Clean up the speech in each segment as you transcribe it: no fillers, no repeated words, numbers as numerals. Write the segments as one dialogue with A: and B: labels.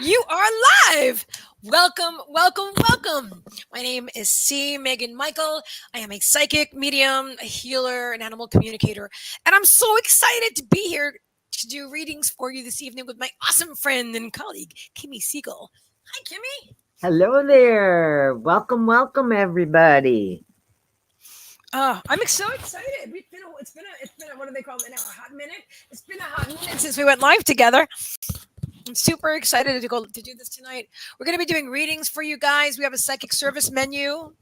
A: You are live. Welcome, welcome, welcome. My name is Meagan Michael. I am a psychic, medium, a healer, an animal communicator, and I'm so excited to be here to do readings for you this evening with my awesome friend and colleague, Kimmie Siegl. Hi, Kimmie.
B: Hello there. Welcome, everybody.
A: I'm so excited. It's been a what do they call it now? A hot minute. It's been a hot minute since we went live together. I'm super excited to do this tonight. We're going to be doing readings for you guys. We have a psychic service menu.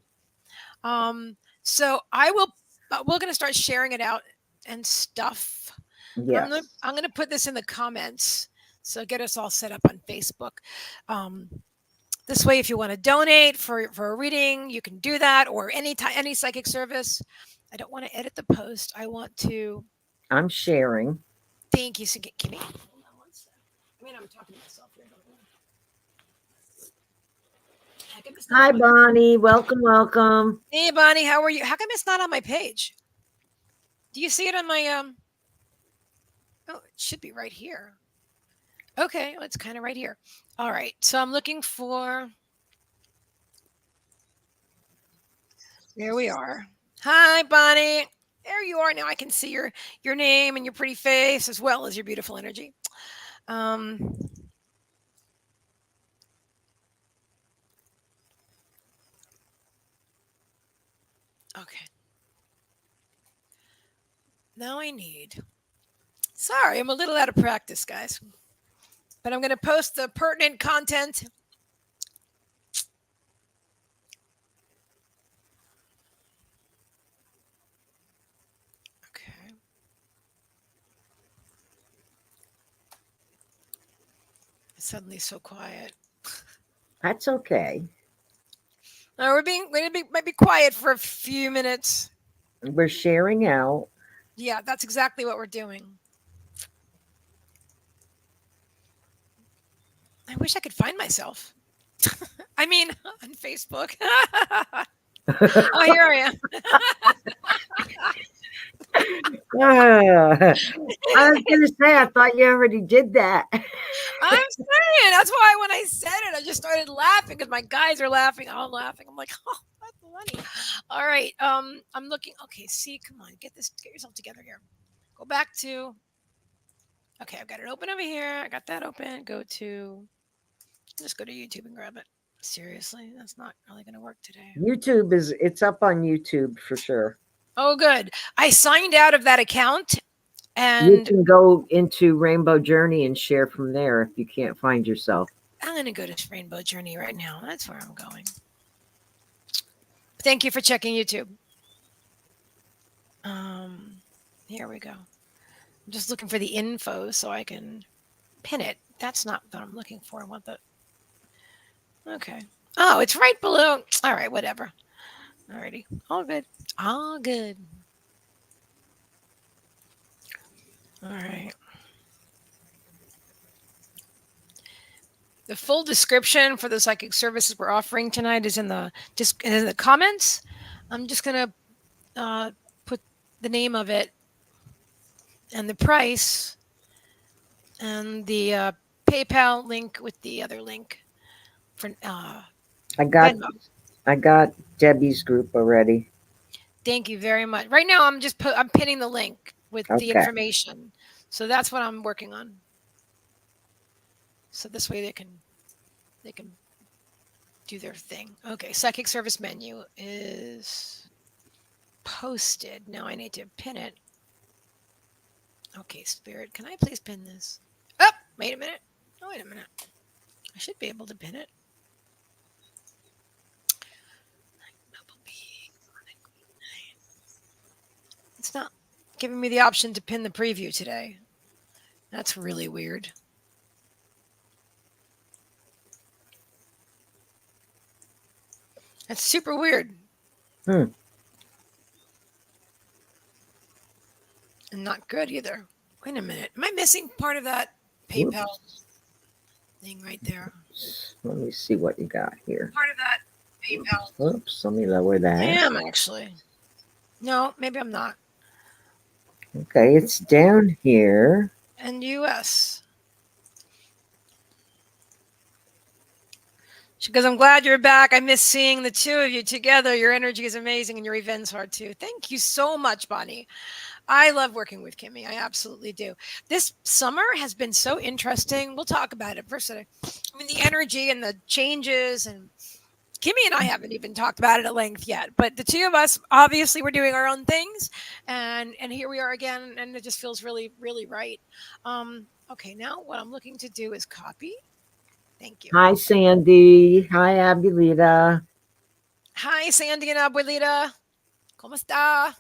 A: So we're going to start sharing it out and stuff.
B: Yes.
A: I'm gonna put this in the comments. So get us all set up on Facebook. Um, this way, if you want to donate for a reading, you can do that, or any psychic service. I don't want to edit the post. I want to
B: I'm sharing.
A: thank you, Kimmie. Hold on one sec. I mean, I'm talking to myself here. Heck, I'm just not
B: Hi,
A: on my
B: Bonnie. Welcome.
A: Hey, Bonnie, how are you? How come it's not on my page? Do you see it on my Oh, it should be right here. Okay, well, it's kind of right here. All right, so I'm looking for. There we are. Hi, Bonnie. There you are. Now I can see your name and your pretty face as well as your beautiful energy. Um, okay. Now I need. Sorry, I'm a little out of practice, guys. But I'm going to post the pertinent content. Okay. It's suddenly so quiet.
B: That's okay.
A: Might be quiet for a few minutes.
B: We're sharing out.
A: Yeah, that's exactly what we're doing. I wish I could find myself. I mean, on Facebook. Oh, here I am.
B: I was going to say, I thought you already did that.
A: I'm saying that's why when I said it, I just started laughing because my guys are laughing. I'm laughing. I'm like, oh, that's funny. All right. I'm looking. Okay, see, come on, get yourself together here. Go back to. Okay, I've got it open over here. I got that open. Just go to YouTube and grab it. Seriously, that's not really going to work today.
B: It's up on YouTube for sure.
A: Oh, good. I signed out of that account
B: You
A: and
B: can go into Rainbow Journey and share from there if you can't find yourself.
A: I'm going to go to Rainbow Journey right now. That's where I'm going. Thank you for checking YouTube. Here we go. I'm just looking for the info so I can pin it. That's not what I'm looking for. I want the. Okay. Oh, it's right below. All right, whatever. Alrighty. All good. All good. All right. The full description for the psychic services we're offering tonight is in the comments. I'm just gonna put the name of it and the price and the PayPal link with the other link for
B: I got
A: Venmo.
B: I got Debbie's group already.
A: Thank you very much. Right now, I'm pinning the link with the
B: Okay.
A: information, so that's what I'm working on. So this way they can do their thing. Okay, psychic service menu is posted. Now I need to pin it. Okay, Spirit, can I please pin this? Oh, wait a minute. Oh, wait a minute. I should be able to pin it. It's not giving me the option to pin the preview today. That's really weird. That's super weird.
B: Hmm.
A: And not good either. Wait a minute. Am I missing part of that PayPal
B: Whoops.
A: thing right there?
B: Let me see what you got here.
A: Part of that PayPal.
B: Oops. Let me lower
A: I
B: that.
A: am actually. No, maybe I'm not.
B: Okay, it's down here.
A: And US. Because I'm glad you're back. I miss seeing the two of you together. Your energy is amazing and your events are too. Thank you so much, Bonnie. I love working with Kimmie. I absolutely do. This summer has been so interesting. We'll talk about it first. I mean, the energy and the changes, and Kimmie and I haven't even talked about it at length yet. But the two of us, obviously, we're doing our own things, and here we are again, and it just feels really, really right. Okay, now what I'm looking to do is copy. Thank you.
B: Hi, Sandy. Hi, Abulita.
A: Hi, Sandy and Abuelita. ¿Cómo está?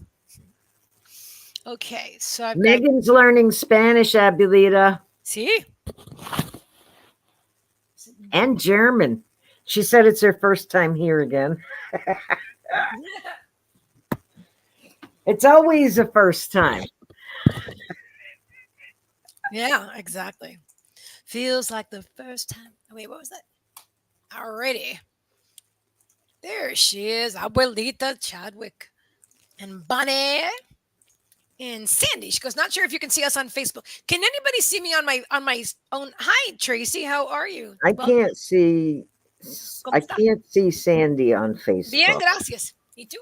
A: Okay, so I've got.
B: Megan's learning Spanish, Abulita,
A: See?
B: and German. She said it's her first time here again. It's always a first time.
A: Yeah, exactly. Feels like the first time. Wait, what was that? Alrighty. There she is, Abuelita Chadwick. And Bonnie and Sandy. She goes, not sure if you can see us on Facebook. Can anybody see me on my own? Hi, Tracy. How are you?
B: I
A: Welcome.
B: can't see.
A: ¿Cómo
B: I
A: está?
B: can't see Sandy on
A: Bien,
B: Facebook.
A: gracias. ¿Y tú?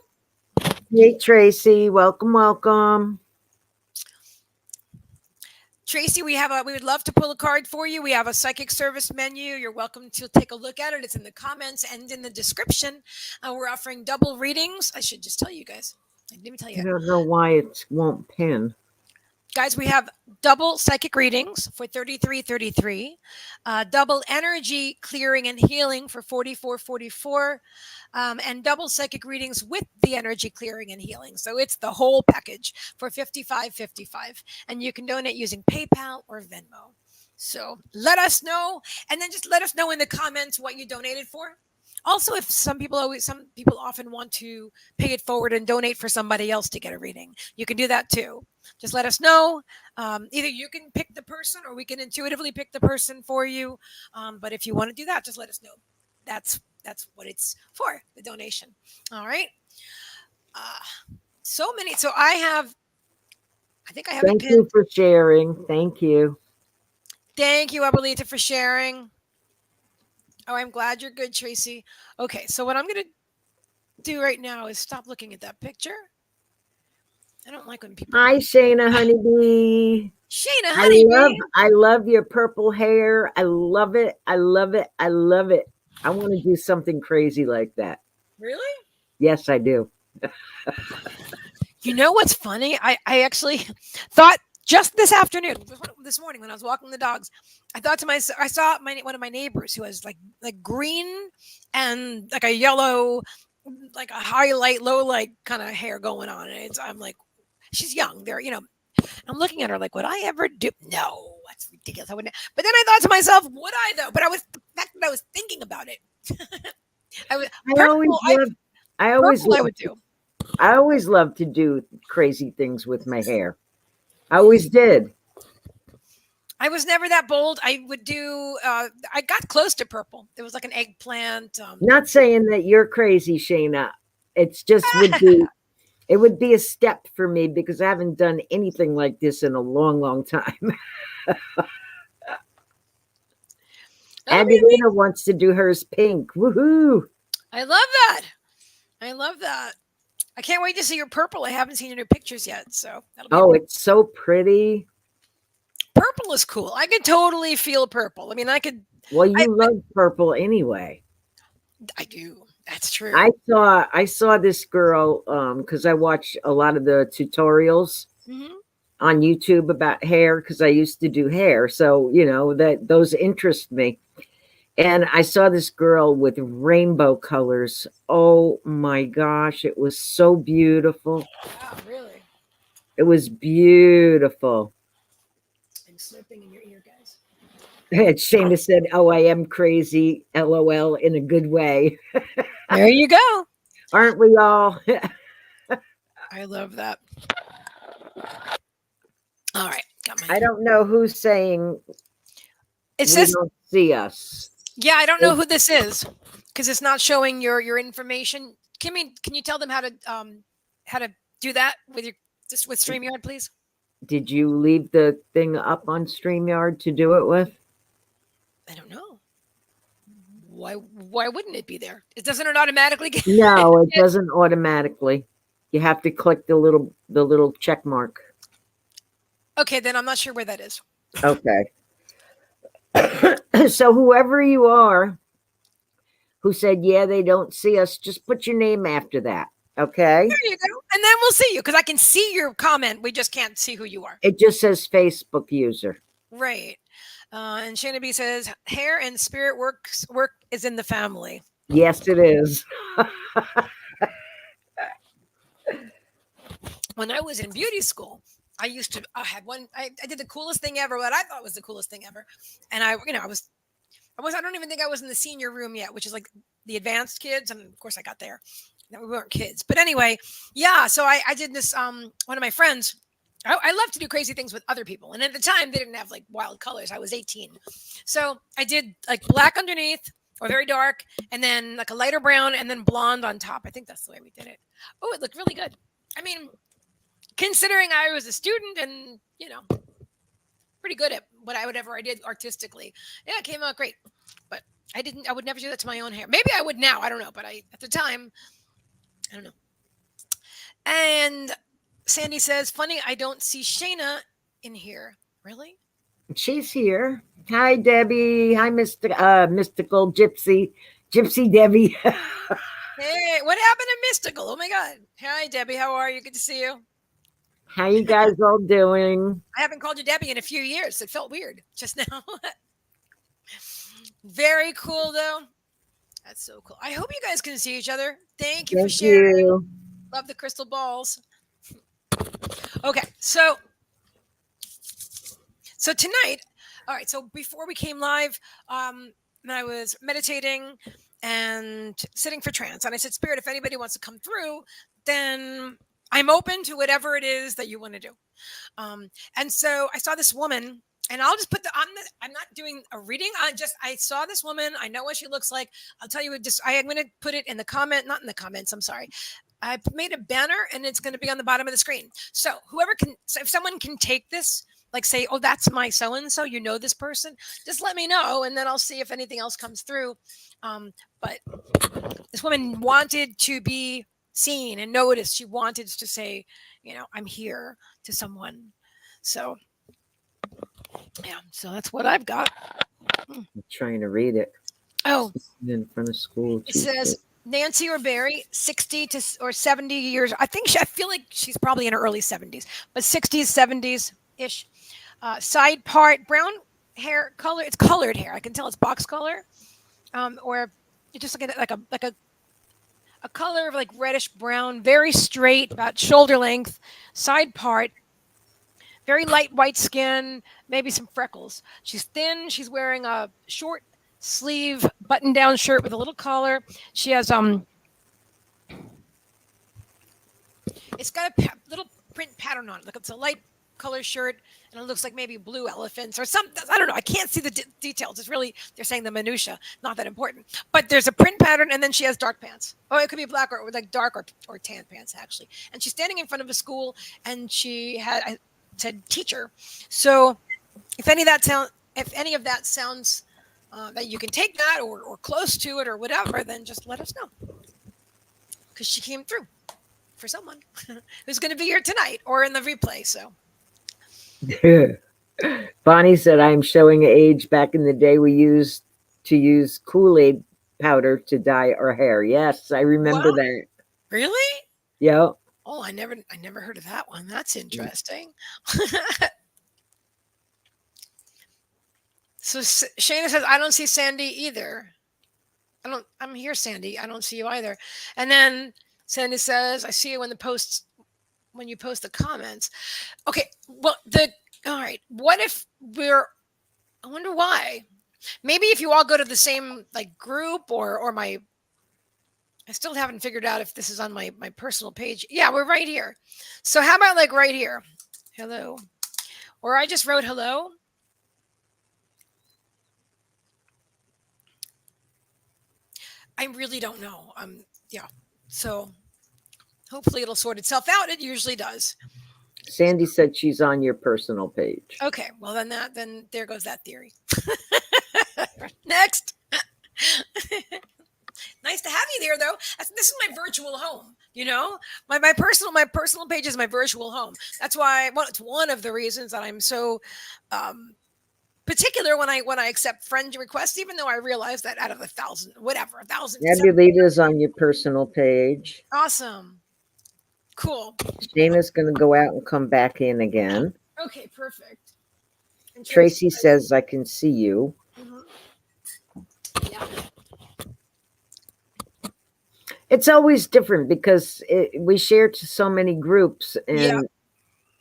B: Hey, Tracy. Welcome, welcome.
A: Tracy, we would love to pull a card for you. We have a psychic service menu. You're welcome to take a look at it. It's in the comments and in the description. We're offering double readings. I should just tell you guys. Let me tell
B: I
A: you.
B: don't know why it won't pin.
A: Guys, we have double psychic readings for 33.33, double energy clearing and healing for 44.44, and double psychic readings with the energy clearing and healing. So it's the whole package for 55.55, and you can donate using PayPal or Venmo. So let us know, and then just let us know in the comments what you donated for. Also, if some people often want to pay it forward and donate for somebody else to get a reading, you can do that too. Just let us know. Either you can pick the person or we can intuitively pick the person for you. But if you want to do that, just let us know. That's what it's for, the donation. All right. So many. So I think I have it
B: Thank you
A: pinned.
B: for sharing. Thank you.
A: Thank you, Abuelita, for sharing. Oh, I'm glad you're good, Tracy. Okay, so what I'm going to do right now is stop looking at that picture. I don't like when people.
B: Hi, Shayna Honeybee.
A: Shayna Honeybee.
B: I love your purple hair. I love it. I love it. I love it. I want to do something crazy like that.
A: Really?
B: Yes, I do.
A: You know what's funny? I actually thought just this afternoon, this morning when I was walking the dogs, I thought to myself, I saw one of my neighbors who has like green and like a yellow, like a highlight, low light kind of hair going on. And I'm like, she's young. I'm looking at her like, would I ever do? No, that's ridiculous. I wouldn't. But then I thought to myself, would I though? But the fact that I was thinking about it, I was
B: I always
A: purple. I would do.
B: I always loved to do crazy things with my hair. I always did.
A: I was never that bold. I would do. I got close to purple. There was like an eggplant.
B: Not saying that you're crazy, Shayna. It's just would be. It would be a step for me because I haven't done anything like this in a long, long time. Abulita wants to do hers pink. Woohoo!
A: I love that. I love that. I can't wait to see your purple. I haven't seen your new pictures yet, so
B: that'll be it's so pretty.
A: Purple is cool. I could totally feel purple. I mean, I could.
B: Well, you love purple anyway.
A: I do. That's true.
B: I saw this girl because I watch a lot of the tutorials on YouTube about hair because I used to do hair, so you know that those interest me. And I saw this girl with rainbow colors. Oh my gosh, it was so beautiful.
A: Wow, really?
B: It was beautiful.
A: I'm slurping in your ear, guys.
B: Shayna said, "Oh, I am crazy, LOL, in a good way."
A: There you go.
B: Aren't we all?
A: I love that. All right.
B: I don't know who's saying
A: it says
B: don't see us.
A: Yeah, I don't know who this is because it's not showing your information. Kimmie, can you tell them how to do that with StreamYard, please?
B: Did you leave the thing up on StreamYard to do it with?
A: I don't know. Why wouldn't it be there? It doesn't it automatically get,
B: No, it
A: get
B: doesn't automatically. You have to click the little check mark.
A: okay, then I'm not sure where that is.
B: Okay. So whoever you are who said, yeah, they don't see us, just put your name after that. Okay.
A: There you go. And then we'll see you because I can see your comment. We just can't see who you are.
B: It just says Facebook user.
A: Right. And Shana B says, hair and spirit work is in the family.
B: Yes, it is.
A: When I was in beauty school, I used to I had one I did the coolest thing ever, what I thought was the coolest thing ever. And I don't even think I was in the senior room yet, which is like the advanced kids. And of course I got there. No, we weren't kids. But anyway, yeah. So I did this one of my friends. I love to do crazy things with other people. And at the time they didn't have like wild colors. I was 18. So I did like black underneath or very dark, and then like a lighter brown and then blonde on top. I think that's the way we did it. Oh, it looked really good. I mean, considering I was a student and, pretty good at whatever I did artistically. Yeah, it came out great. But I would never do that to my own hair. Maybe I would now, I don't know, but at the time, I don't know. And Sandy says, funny, I don't see Shayna in here. Really?
B: She's here. Hi, Debbie. Hi, Mystical Gypsy. Gypsy Debbie.
A: Hey, what happened to Mystical? Oh my God. Hi, Debbie. How are you? Good to see you.
B: How you guys all doing?
A: I haven't called you Debbie in a few years. It felt weird just now. Very cool, though. That's so cool. I hope you guys can see each other. Thank you for sharing.
B: You.
A: Love the crystal balls. Okay, so tonight, all right. So before we came live, I was meditating and sitting for trance, and I said, "Spirit, if anybody wants to come through, then I'm open to whatever it is that you want to do." And so I saw this woman, and I'll just put I'm not doing a reading. I saw this woman. I know what she looks like. I'll tell you. I'm going to put it in the comment, not in the comments. I'm sorry. I made a banner, and it's going to be on the bottom of the screen. So if someone can take this, like say, oh, that's my so and so, this person, just let me know, and then I'll see if anything else comes through. But this woman wanted to be seen and noticed. She wanted to say, I'm here to someone. So yeah, so that's what I've got.
B: I'm trying to read it.
A: Oh,
B: in front of school.
A: It says Nancy or Barry, 60 or 70 years. I feel like she's probably in her early 70s, but 60s, 70s ish. Side part, brown hair color. It's colored hair. I can tell it's box color, or you just look at it like a color of like reddish brown, very straight, about shoulder length. Side part, very light white skin, maybe some freckles. She's thin. She's wearing a short sleeve button down shirt with a little collar. She has it's got a little print pattern on it. Look, it's a light color shirt, and it looks like maybe blue elephants or something. I don't know. I can't see the details. It's really, they're saying the minutia, not that important. But there's a print pattern, and then she has dark pants. Oh, it could be black or like dark or tan pants actually. And she's standing in front of a school, and I said teacher. So if any of that sounds that you can take that or close to it or whatever, then just let us know, because she came through for someone who's going to be here tonight or in the replay. So
B: Bonnie said, I'm showing age. Back in the day, we used to use Kool-Aid powder to dye our hair. Yes, I remember that.
A: Really?
B: Yeah.
A: Oh, I never heard of that one. That's interesting. So Shana says, I don't see Sandy either. I'm here, Sandy. I don't see you either. And then Sandy says, I see you when you post the comments. Okay. Well, all right. What if I wonder why. Maybe if you all go to the same like group or I still haven't figured out if this is on my personal page. Yeah, we're right here. So how about like right here? Hello. Or I just wrote hello. I really don't know. Yeah. So hopefully it'll sort itself out. It usually does.
B: Sandy said she's on your personal page.
A: Okay. Well, then there goes that theory. Next. virtual home. My personal page is my virtual home. That's why, well, it's one of the reasons that I'm so particular when I accept friend requests, even though I realize that out of a thousand,
B: I believe it is on your personal page.
A: awesome, cool.
B: Shayna's going to go out and come back in again.
A: Okay, perfect. And
B: Tracy says, I can see you.
A: Yeah.
B: It's always different because we share to so many groups,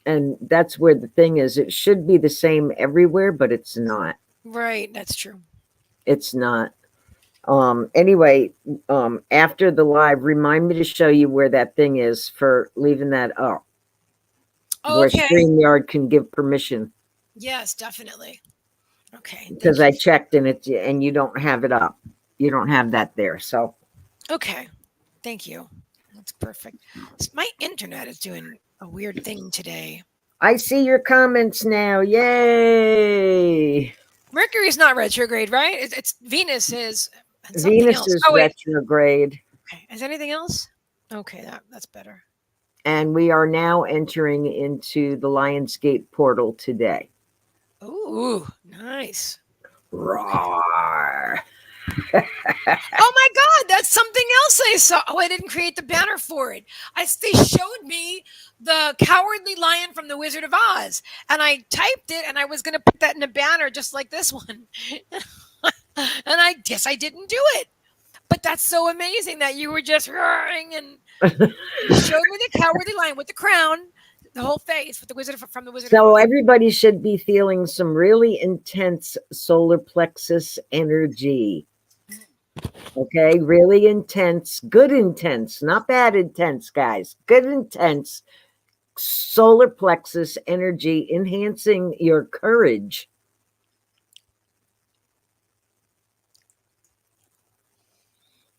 B: and that's where the thing is. It should be the same everywhere, but it's not.
A: Right, that's true.
B: It's not. Anyway, after the live, remind me to show you where that thing is for leaving that up. Where StreamYard can give permission.
A: Yes, definitely. Okay.
B: Because I checked and you don't have it up. You don't have that there. So
A: okay. Thank you. That's perfect. My internet is doing a weird thing today.
B: I see your comments now. Yay.
A: Mercury's not retrograde, right? It's Venus is.
B: Venus is retrograde.
A: Okay. Is anything else? Okay, that's better.
B: And we are now entering into the Lionsgate portal today.
A: Ooh, nice.
B: Roar.
A: Oh my God, that's something else I saw. Oh, I didn't create the banner for it. They showed me the Cowardly Lion from The Wizard of Oz, and I typed it, and I was going to put that in a banner just like this one. And I guess I didn't do it. But that's so amazing that you were just roaring and you showed me the Cowardly Lion with the crown, the whole face with the wizard from the Wizard.
B: So everybody should be feeling some really intense solar plexus energy. Okay, really intense, good intense, not bad intense, guys. Good intense solar plexus energy, enhancing your courage.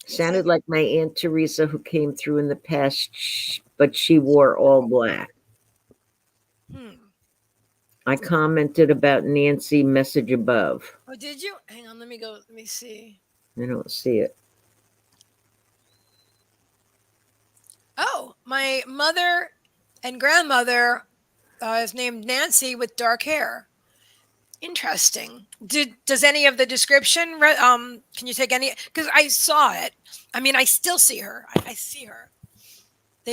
B: Sounded like my Aunt Teresa who came through in the past, but she wore all black. I commented about Nancy message above.
A: Oh, did you? Hang on, let me go. Let me see.
B: I don't see it.
A: Oh, my mother and grandmother is named Nancy with dark hair. Interesting. Does any of the description? Can you take any? Because I saw it. I mean, I still see her. I see her.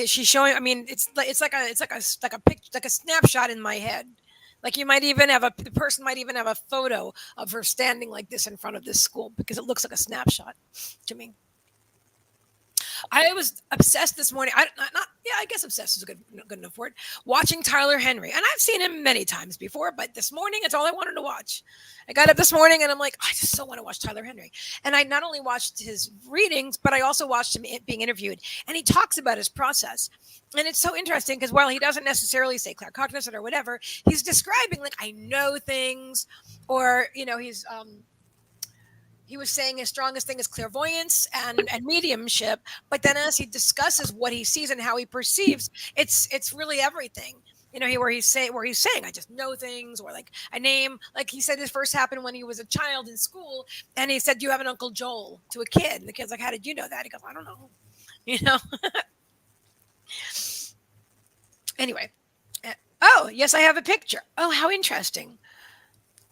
A: She's showing. I mean, it's like a picture, like a snapshot in my head. Like the person might even have a photo of her standing like this in front of this school because it looks like a snapshot to me. I was obsessed this morning. I guess obsessed is a good enough word. Watching Tyler Henry, and I've seen him many times before, but this morning it's all I wanted to watch. I got up this morning and I'm like, I just so want to watch Tyler Henry. And I not only watched his readings, but I also watched him being interviewed, and he talks about his process. And it's so interesting because while he doesn't necessarily say claircognizant or whatever, he's describing like I know things, or he was saying his strongest thing is clairvoyance and mediumship. But then as he discusses what he sees and how he perceives, it's really everything. Where he's saying I just know things, or like a name. Like he said, this first happened when he was a child in school, and he said, "Do you have an Uncle Joel?" to a kid, and the kid's like, "How did you know that?" He goes, "I don't know." Anyway. Oh, yes, I have a picture. Oh, how interesting.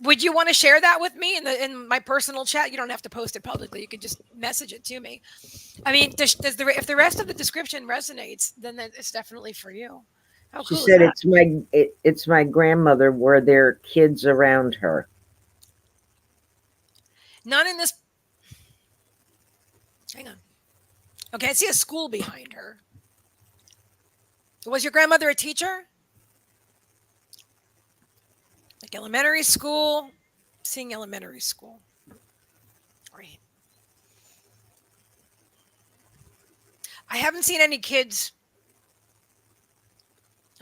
A: Would you want to share that with me in my personal chat? You don't have to post it publicly. You could just message it to me. I mean, if the rest of the description resonates, then it's definitely for you. How cool
B: she said
A: is that?
B: it's my grandmother where there are kids around her.
A: Not in this. Hang on. Okay, I see a school behind her. Was your grandmother a teacher? Like elementary school? Seeing elementary school. Right. I haven't seen any kids.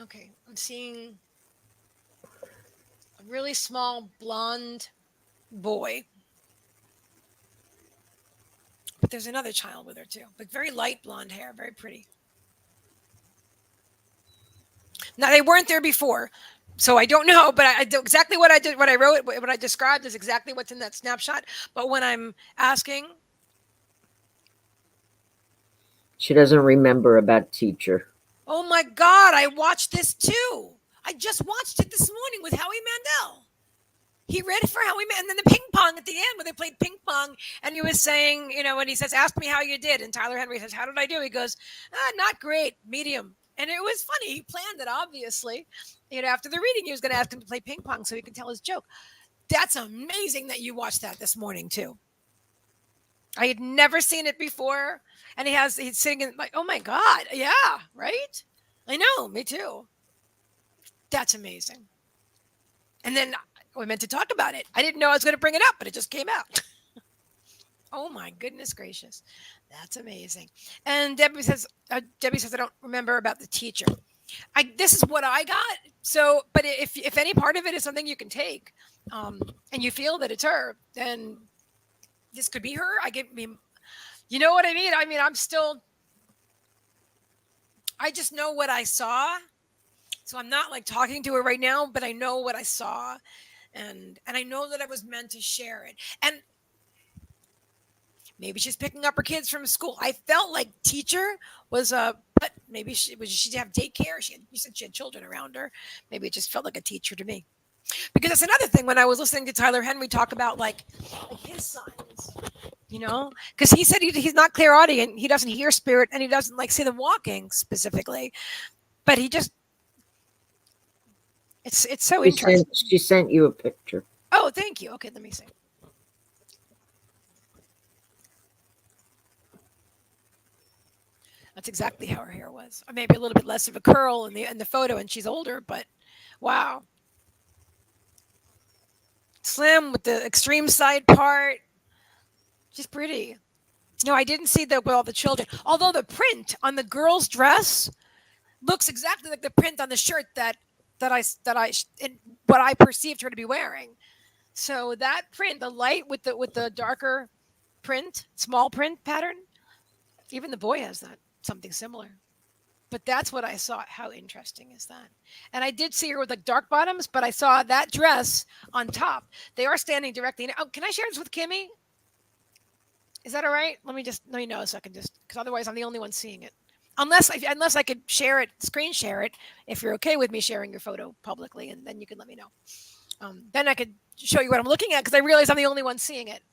A: Okay, I'm seeing a really small blonde boy. But there's another child with her too. But very light blonde hair, very pretty. Now they weren't there before, so I don't know. But I do exactly what I did, what I wrote, what I described is exactly what's in that snapshot. But when I'm asking,
B: She doesn't remember about teacher.
A: Oh my God, I watched this too. I just watched it this morning with Howie Mandel. He read it for Howie Mandel. And then the ping pong at the end when they played ping pong and he was saying, when he says, ask me how you did. And Tyler Henry says, how did I do? He goes, not great, medium. And it was funny. He planned it, obviously. After the reading, he was going to ask him to play ping pong so he could tell his joke. That's amazing that you watched that this morning, too. I had never seen it before. And he's sitting in like, oh my God. Yeah, right? I know, me too. That's amazing. And then we meant to talk about it. I didn't know I was going to bring it up, but it just came out. Oh my goodness gracious. That's amazing. And Debbie says, I don't remember about the teacher. This is what I got. So, but if any part of it is something you can take, and you feel that it's her, then this could be her. You know what I mean? I just know what I saw. So I'm not like talking to her right now, but I know what I saw. And I know that I was meant to share it. And maybe she's picking up her kids from school. I felt like teacher was but maybe she'd have daycare. You said she had children around her. Maybe it just felt like a teacher to me. Because that's another thing when I was listening to Tyler Henry talk about like his signs, because he said he's not clairaudient. He doesn't hear spirit and he doesn't like see them walking specifically, but he just, it's so interesting.
B: She sent you a picture.
A: Oh, thank you. Okay, let me see. That's exactly how her hair was. Or maybe a little bit less of a curl in the photo, and she's older, but wow. Slim with the extreme side part. She's pretty. No, I didn't see all the children. Although the print on the girl's dress looks exactly like the print on the shirt that what I perceived her to be wearing. So that print, the light with the darker print, small print pattern, even the boy has that, something similar. But that's what I saw. How interesting is that? And I did see her with like dark bottoms, but I saw that dress on top. They are standing directly. Oh, can I share this with Kimmie? Is that all right? Let me know so I can just, because otherwise I'm the only one seeing it. Unless I could share it, screen share it, if you're okay with me sharing your photo publicly, and then you can let me know. Then I could show you what I'm looking at because I realize I'm the only one seeing it.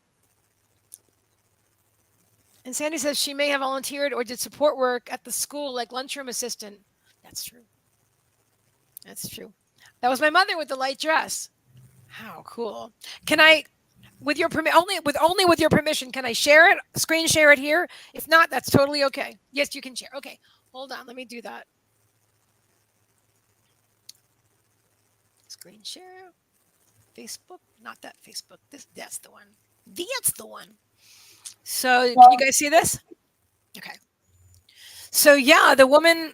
A: And Sandy says she may have volunteered or did support work at the school, like lunchroom assistant. That's true. That's true. That was my mother with the light dress. How cool! Can I, with your only with your permission, can I share it? Screen share it here. If not, that's totally okay. Yes, you can share. Okay, hold on. Let me do that. Screen share. Facebook, not that Facebook. That's the one. That's the one. So can you guys see this? Okay. So yeah, the woman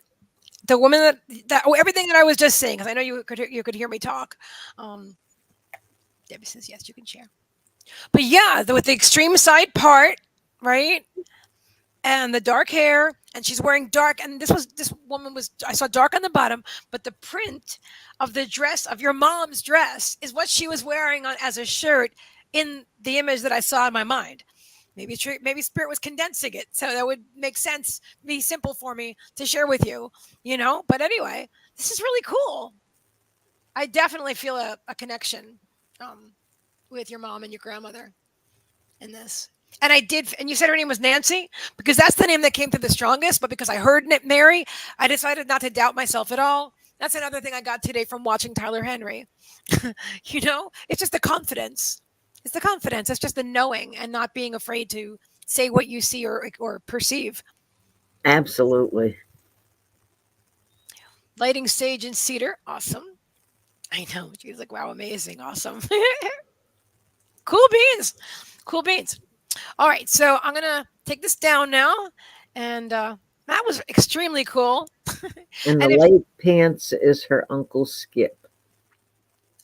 A: that everything that I was just saying, because I know you could hear me talk. Debbie says yes, you can share. But yeah, with the extreme side part, right? And the dark hair, and she's wearing dark. And this woman was, I saw dark on the bottom, but the print of the dress of your mom's dress is what she was wearing on as a shirt in the image that I saw in my mind. Maybe spirit was condensing it, so that would make sense, be simple for me to share with you, But anyway, this is really cool. I definitely feel a connection with your mom and your grandmother in this. And I did, and you said her name was Nancy, because that's the name that came through the strongest, but because I heard Mary, I decided not to doubt myself at all. That's another thing I got today from watching Tyler Henry. It's just the confidence. It's the confidence. It's just the knowing and not being afraid to say what you see or perceive.
B: Absolutely.
A: Lighting sage and cedar. Awesome. I know. She's like, wow, amazing. Awesome. Cool beans. Cool beans. All right. So I'm going to take this down now. And that was extremely cool.
B: And the light pants is her Uncle Skip.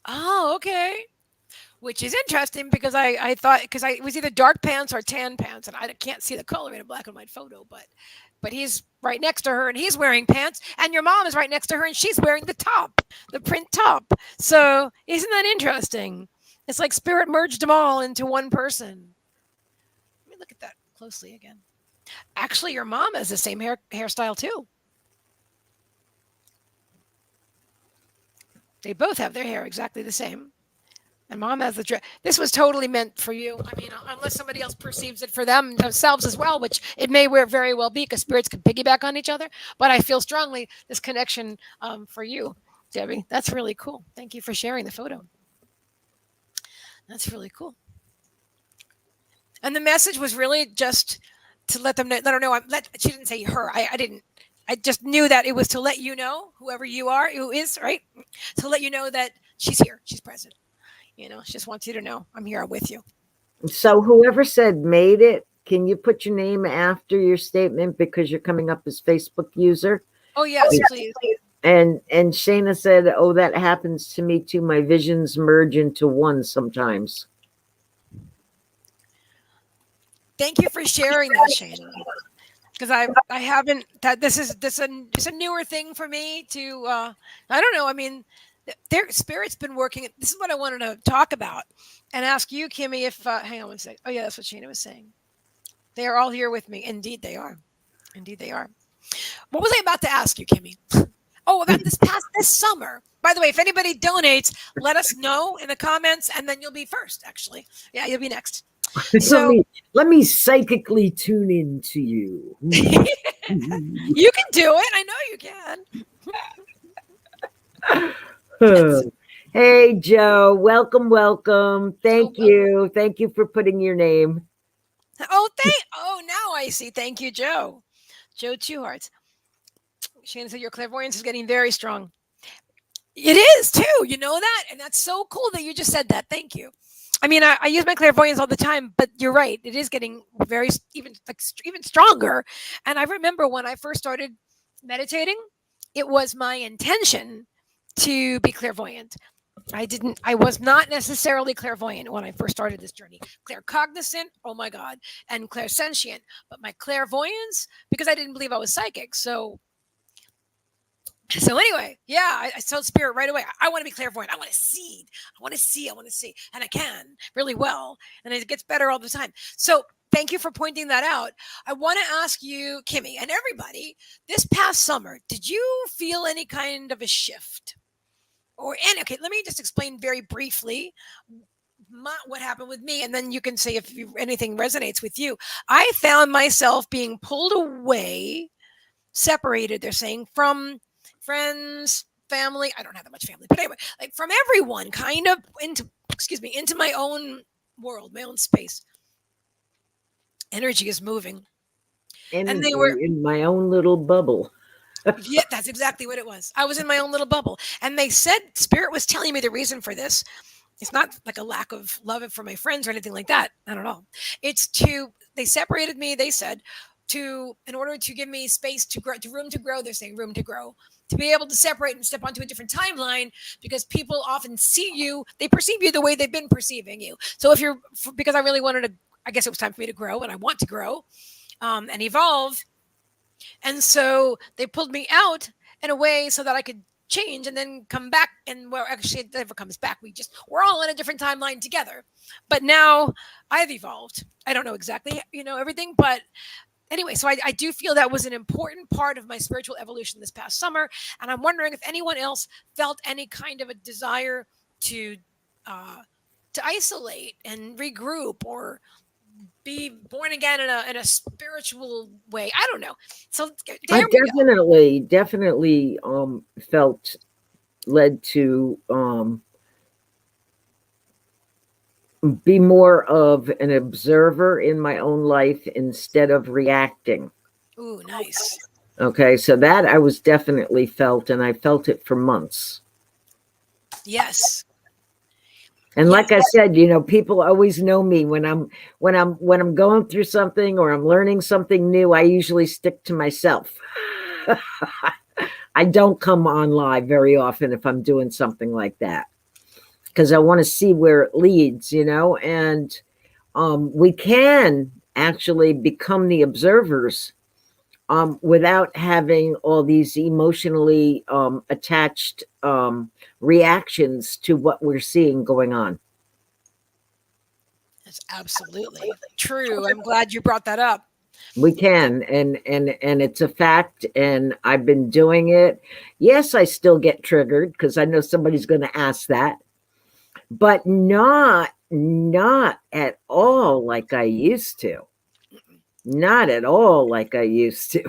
A: Oh, okay. Which is interesting because I thought, because it was either dark pants or tan pants, and I can't see the color in a black and white photo, but he's right next to her and he's wearing pants, and your mom is right next to her and she's wearing the print top. So isn't that interesting? It's like spirit merged them all into one person. Let me look at that closely again. Actually, your mom has the same hairstyle too. They both have their hair exactly the same. And mom has the dress. This was totally meant for you. I mean, unless somebody else perceives it for themselves as well, which it may very well be because spirits can piggyback on each other. But I feel strongly this connection for you, Debbie. That's really cool. Thank you for sharing the photo. That's really cool. And the message was really just to let them know, let her know. She didn't say her. I didn't. I just knew that it was to let you know, whoever you are, who is right, to let you know that she's here, she's present. She just wants you to know I'm here, I'm with you.
B: So whoever said made it, can you put your name after your statement because you're coming up as Facebook user?
A: Oh yes, please.
B: And Shayna said, "Oh, that happens to me too. My visions merge into one sometimes."
A: Thank you for sharing that, Shayna. Because I haven't that this is a newer thing for me to I don't know. I mean, their spirit's been working. This is what I wanted to talk about and ask you, Kimmie, if hang on one second. Oh yeah, that's what Shayna was saying. They are all here with me. Indeed, they are. Indeed, they are. What was I about to ask you, Kimmie? Oh, about this summer. By the way, if anybody donates, let us know in the comments, and then you'll be first. Actually, yeah, you'll be next. So
B: let me psychically tune into you.
A: You can do it. I know you can.
B: Hey, Joe. Welcome. Thank you. Thank you for putting your name.
A: Oh, now I see. Thank you, Joe. Joe Two Hearts. Shannon said your clairvoyance is getting very strong. It is too. You know that, and that's so cool that you just said that. Thank you. I mean, I use my clairvoyance all the time, but you're right. It is getting very even stronger. And I remember when I first started meditating, it was my intention to be clairvoyant. I was not necessarily clairvoyant when I first started this journey. Claircognizant, oh my God, and clairsentient. But my clairvoyance, because I didn't believe I was psychic. So anyway, yeah, I told spirit right away, I want to be clairvoyant. I want to see. And I can really well. And it gets better all the time. So thank you for pointing that out. I want to ask you, Kimmie, and everybody, this past summer, did you feel any kind of a shift? Okay, let me just explain very briefly what happened with me, and then you can say if anything resonates with you. I found myself being pulled away, separated, they're saying, from friends, family. I don't have that much family, but anyway, like from everyone, kind of into my own world, my own space. Energy is moving.
B: And they were in my own little bubble.
A: Yeah, that's exactly what it was. I was in my own little bubble. And they said spirit was telling me the reason for this. It's not like a lack of love for my friends or anything like that. I don't know. They separated me, they said, in order to give me space to grow, to room to grow, they're saying room to grow, to be able to separate and step onto a different timeline, because people often see you, they perceive you the way they've been perceiving you. So because I really wanted to, I guess it was time for me to grow, and I want to grow and evolve. And so they pulled me out in a way so that I could change and then come back. And well, actually, it never comes back. We're all on a different timeline together. But now I've evolved. I don't know exactly, everything, but anyway, so I do feel that was an important part of my spiritual evolution this past summer. And I'm wondering if anyone else felt any kind of a desire to isolate and regroup, or be born again in a spiritual way. I don't know. So
B: I definitely felt led to be more of an observer in my own life instead of reacting.
A: Ooh, nice.
B: Okay, so that I was definitely felt, and I felt it for months.
A: Yes.
B: And like I said, people always know me when I'm going through something or I'm learning something new. I usually stick to myself. I don't come on live very often if I'm doing something like that, because I want to see where it leads, and we can actually become the observers without having all these emotionally attached reactions to what we're seeing going on.
A: That's absolutely true. I'm glad you brought that up.
B: We can, and it's a fact, and I've been doing it. Yes, I still get triggered because I know somebody's going to ask that, but not at all like I used to. Not at all like I used to.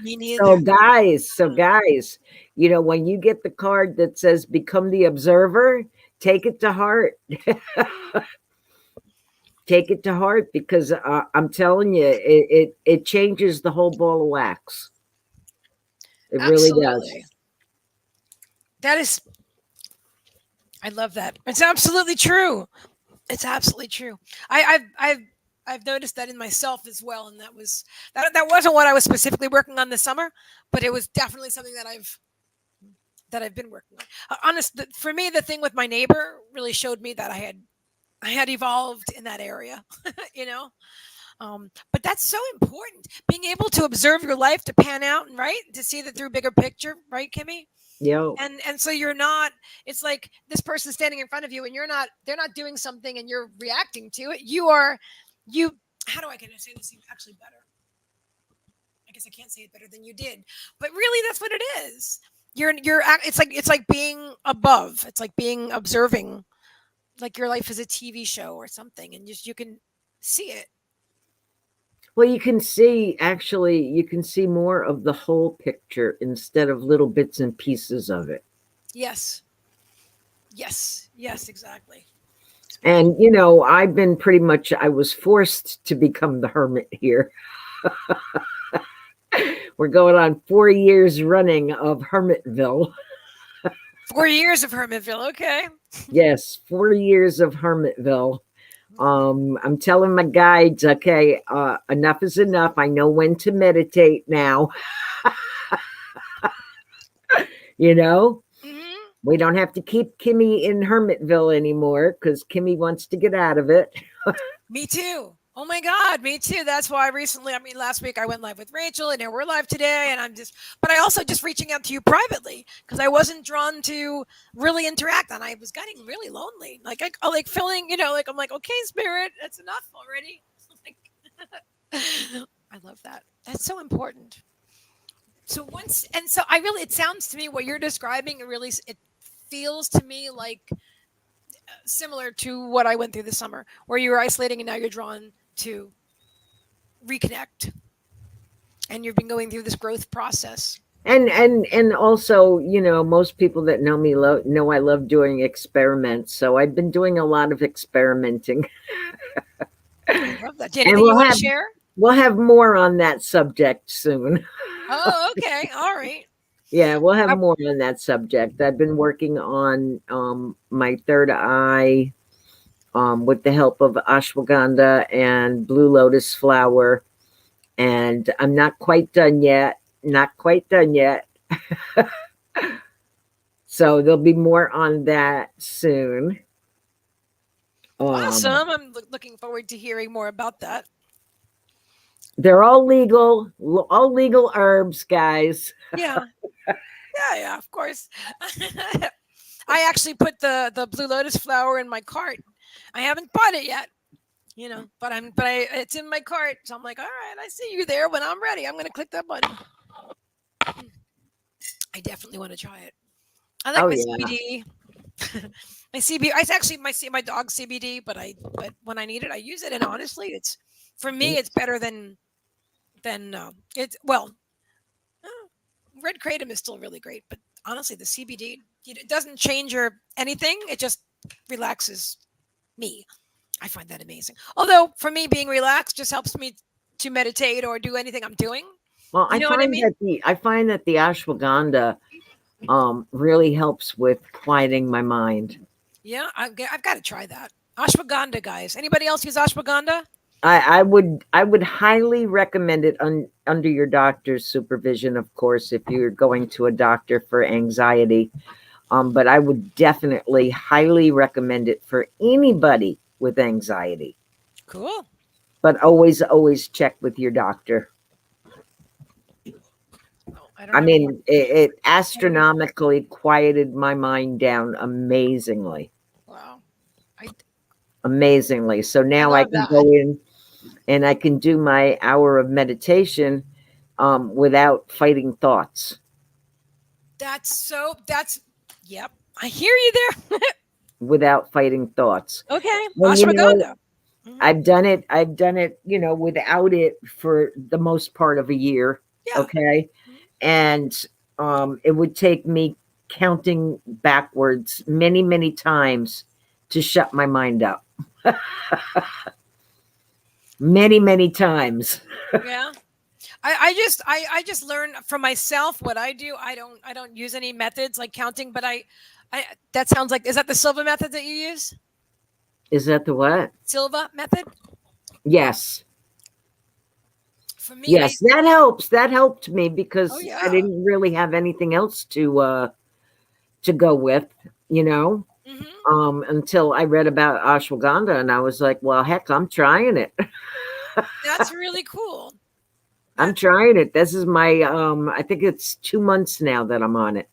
A: Me
B: So
A: neither.
B: guys, so guys, when you get the card that says become the observer, take it to heart. Take it to heart because I'm telling you, it changes the whole ball of wax. It really does.
A: Absolutely. That is, I love that. It's absolutely true. It's absolutely true. I've noticed that in myself as well, and that wasn't what I was specifically working on this summer, but it was definitely something that I've been working on. For me, the thing with my neighbor really showed me that I had evolved in that area, you know. But that's so important. Being able to observe your life to pan out and right to see the through bigger picture, right, Kimmie?
B: Yo,
A: And so you're not. It's like this person standing in front of you, and you're not. They're not doing something, and you're reacting to it. You are. You. How do I can I say this actually better? I guess I can't say it better than you did, but really, that's what it is. It's like being above. It's like being observing, like your life is a TV show or something, and you can see it.
B: well, you can see more of the whole picture instead of little bits and pieces of it.
A: Yes. Yes. Yes. Exactly.
B: And I've been I was forced to become the hermit here. We're going on 4 years running of Hermitville.
A: 4 years of Hermitville. Okay.
B: Yes, 4 years of Hermitville. I'm telling my guides, okay, enough is enough. I know when to meditate now. you know,
A: Hmm.
B: we don't have to keep Kimmie in Hermitville anymore because Kimmie wants to get out of it.
A: Me too. Oh my God, me too. That's why last week I went live with Rachel and now we're live today. But I also just reaching out to you privately because I wasn't drawn to really interact and I was getting really lonely. I like feeling, like I'm like, okay, spirit, that's enough already. I love that. That's so important. So it sounds to me what you're describing, it feels to me like similar to what I went through this summer, where you were isolating and now you're drawn to reconnect, and you've been going through this growth process.
B: And also, most people that know me know I love doing experiments. So I've been doing a lot of experimenting.
A: I love that. Do
B: And
A: anything you want to share?
B: we'll have more on that subject soon.
A: Oh, okay. All right.
B: Yeah, we'll have
A: I,
B: more on that subject. I've been working on my third eye with the help of ashwagandha and blue lotus flower, and I'm not quite done yet. Not quite done yet. So there'll be more on that soon. Um,
A: awesome. I'm looking forward to hearing more about that.
B: they're all legal herbs, guys.
A: Yeah. Yeah. Yeah. Of course. I actually put the blue lotus flower in my cart. I haven't bought it yet. It's in my cart. So I'm like, all right, I see you there. When I'm ready, I'm going to click that button. I definitely want to try it. I like
B: Oh
A: my
B: yeah.
A: CBD. My CBD. It's actually my dog CBD, but when I need it, I use it. And honestly, it's for me, it's better than it's well. uh, Red kratom is still really great, but honestly, the CBD it doesn't change or anything. It just relaxes me. I find that amazing. Although for me, being relaxed just helps me to meditate or do anything I'm doing.
B: Well,
A: You know what I mean?
B: I find that the ashwagandha really helps with quieting my mind.
A: Yeah, I've got to try that. Ashwagandha, guys. Anybody else use ashwagandha?
B: I would highly recommend it under your doctor's supervision, of course, if you're going to a doctor for anxiety. But I would definitely highly recommend it for anybody with anxiety.
A: Cool.
B: But always check with your doctor.
A: Oh, I don't
B: I
A: have any.
B: mean, it astronomically quieted my mind down amazingly.
A: Wow. I
B: Amazingly. So
A: I
B: now I
A: love
B: can
A: that.
B: go in. and I can do my hour of meditation without fighting thoughts.
A: That's yep. I hear you there.
B: Without fighting thoughts.
A: Okay.
B: And
A: Ashwagandha. Mhm.
B: I've done it, without it for the most part of a year.
A: Yeah.
B: Okay.
A: Mhm.
B: And it would take me counting backwards many, many times to shut my mind up. Many, many times.
A: Yeah. I just learn from myself what I do. I don't use any methods like counting, but I that sounds like, is that the Silva method that you use?
B: Is that the what?
A: Silva method?
B: Yes.
A: For me, I
B: Yes, that helps. That helped me
A: oh
B: because I
A: yeah.
B: didn't really have anything else to go with, you know,
A: Mhm.
B: until I read about ashwagandha and I was like, well, heck, I'm trying it.
A: That's really cool.
B: I'm
A: That's
B: trying it. This is my I think it's 2 months now that I'm on it.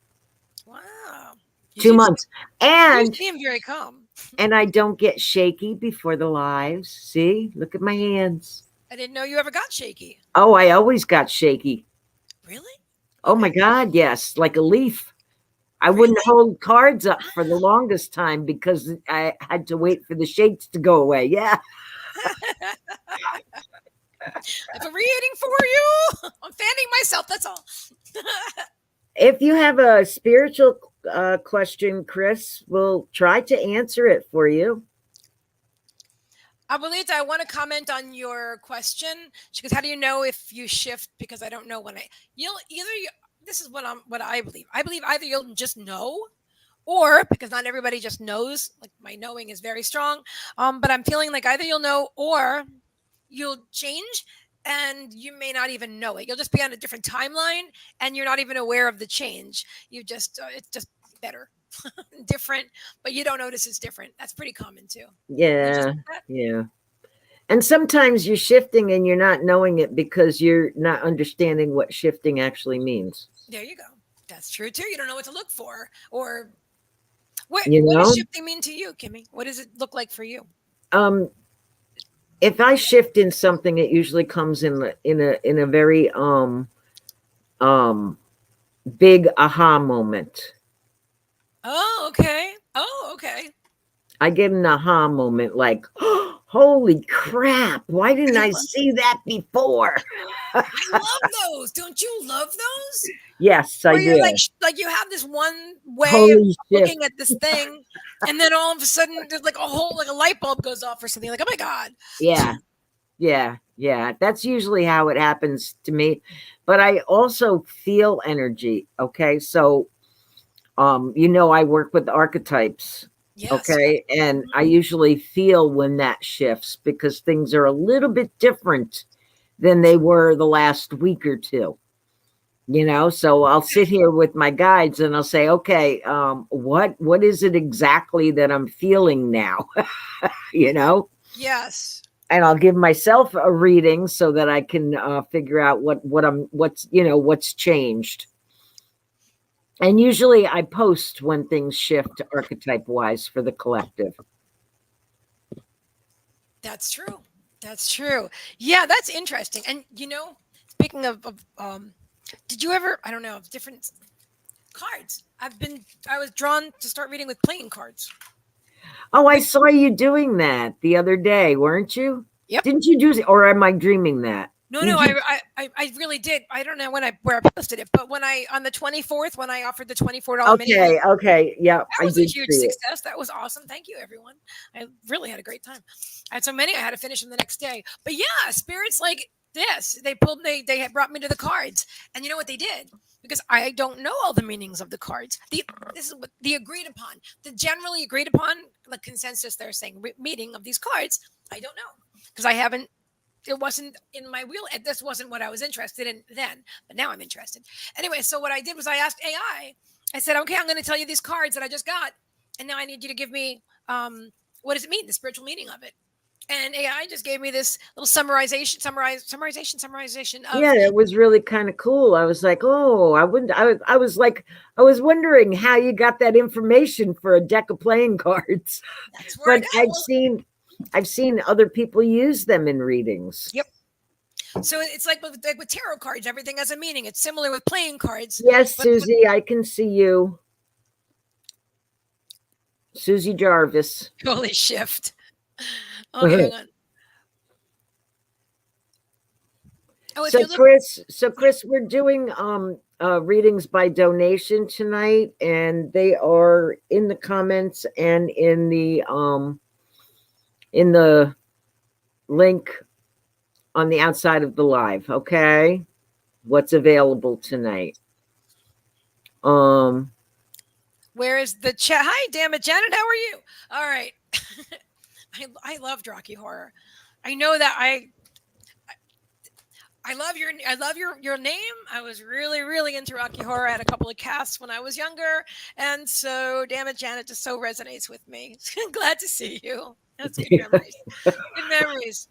A: wow. You
B: Two
A: do
B: months.
A: you
B: And
A: seem very calm.
B: I don't get shaky before the lives. See? Look at my hands.
A: I didn't know you ever got shaky.
B: Oh, I always got shaky.
A: Really?
B: Oh
A: Okay.
B: my God, yes, like a leaf. I wouldn't
A: Really?
B: hold cards up for the longest time because I had to wait for the shakes to go away. Yeah.
A: If I'm reading for you, I'm fanning myself. That's all.
B: If you have a spiritual question, Chris, we'll try to answer it for you.
A: Abuelita, I want to comment on your question. She goes, "How do you know if you shift?" Because I don't know when you'll either you, this is what I believe. I believe either you'll just know, or because not everybody just knows. Like my knowing is very strong, but I'm feeling like either you'll know or you'll change, and you may not even know it. You'll just be on a different timeline, and you're not even aware of the change. You just it's just better, different, but you don't notice it's different. That's pretty common too. You just
B: Yeah. Yeah. And sometimes you're shifting and you're not knowing it because you're not understanding what shifting actually means.
A: there you go. That's true too. You don't know what to look for, or
B: You
A: what does
B: know?
A: shifting mean to you, Kimmie? What does it look like for you?
B: Um, if I shift in something, it usually comes in a very um big aha moment.
A: Oh, okay. Oh, okay.
B: I get an aha moment like, oh, holy crap, why didn't I see that before?
A: I love those. Don't you love those?
B: Yes, I
A: Where you're like
B: do.
A: like you have this one way of
B: Holy shit.
A: looking at this thing, and then all of a sudden there's like a whole like a light bulb goes off or something. Like, oh my god.
B: Yeah. Yeah. Yeah. That's usually how it happens to me. But I also feel energy. Okay. So I work with archetypes.
A: Yes. Yeah.
B: Okay. And I
A: Mhm.
B: usually feel when that shifts because things are a little bit different than they were the last week or two. So I'll sit here with my guides and I'll say, okay, what is it exactly that I'm feeling now? you know,
A: Yes.
B: and I'll give myself a reading so that I can figure out what's changed. And usually I post when things shift archetype wise for the collective.
A: That's true. That's true. Yeah, that's interesting. And speaking of did you ever, I don't know, different cards? I was drawn to start reading with playing cards.
B: Oh, I saw you doing that the other day, weren't you?
A: Yep.
B: Didn't you do, or am I dreaming that?
A: No, no,
B: Did you?
A: I really did. I don't know where I posted it, but when I on the 24th when I offered the $24 mini
B: Okay, okay, yeah,
A: that
B: I
A: was a
B: did
A: huge
B: see it.
A: success. That was awesome. Thank you, everyone. I really had a great time. I had so many I had to finish them the next day. But yeah, spirits like this. They had brought me to the cards. And you know what they did? Because I don't know all the meanings of the cards. This is what the agreed upon, the generally agreed upon, the consensus they're saying meaning of these cards. I don't know because I haven't. It wasn't in my wheel. This wasn't what I was interested in then, but now I'm interested. Anyway, so what I did was I asked AI. I said, "Okay, I'm going to tell you these cards that I just got, and now I need you to give me what does it mean, the spiritual meaning of it." And AI just gave me this little summarization of
B: Yeah, it was really kind of cool. I was like, oh, I wouldn't. I was like, I was wondering how you got that information for a deck of playing cards.
A: that's where I
B: But
A: got.
B: I've
A: Well,
B: seen. I've seen other people use them in readings.
A: Yep. So it's like with tarot cards, everything has a meaning. It's similar with playing cards.
B: Yes,
A: But
B: Susie, I can see you. Susie Jarvis.
A: holy shift. Okay, hang on. Oh, if you look,
B: Chris, we're doing readings by donation tonight, and they are in the comments and in the link on the outside of the live. Okay, what's available tonight?
A: Where is the chat? Hi, damn it, Janet. How are you? All right. I loved Rocky Horror. I know that I love your name. I was really into Rocky Horror. I had a couple of casts when I was younger, and so damn it, Janet just so resonates with me. Glad to see you. That's good memories. Good memories.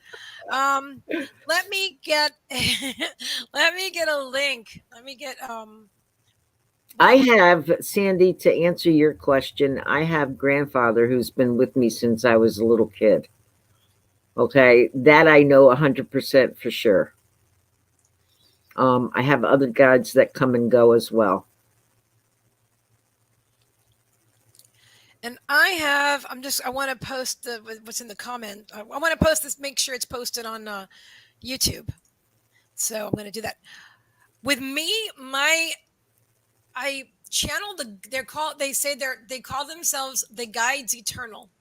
A: Let me get let me get a link. Let me get
B: I have, Sandy, to answer your question, I have grandfather who's been with me since I was a little kid. Okay, that I know 100% for sure. I have other guides that come and go as well.
A: And I want to post what's in the comment. I want to post this, make sure it's posted on YouTube. So I'm going to do that. With me, I channel they call themselves the Guides Eternal.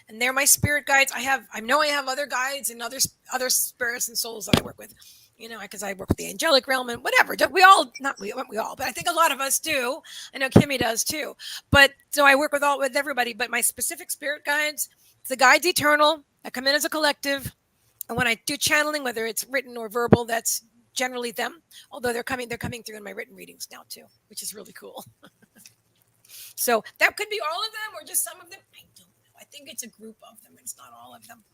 A: And they're my spirit guides. I know I have other guides and other spirits and souls that I work with. You know, because I work with the angelic realm and whatever. We all, not we all, but I think a lot of us do. I know Kimmie does too. But so I work with everybody. But my specific spirit guides, the Guides Eternal, I come in as a collective. And when I do channeling, whether it's written or verbal, that's generally them. Although they're coming through in my written readings now too, which is really cool. So that could be all of them or just some of them. I don't know. I think it's a group of them. It's not all of them.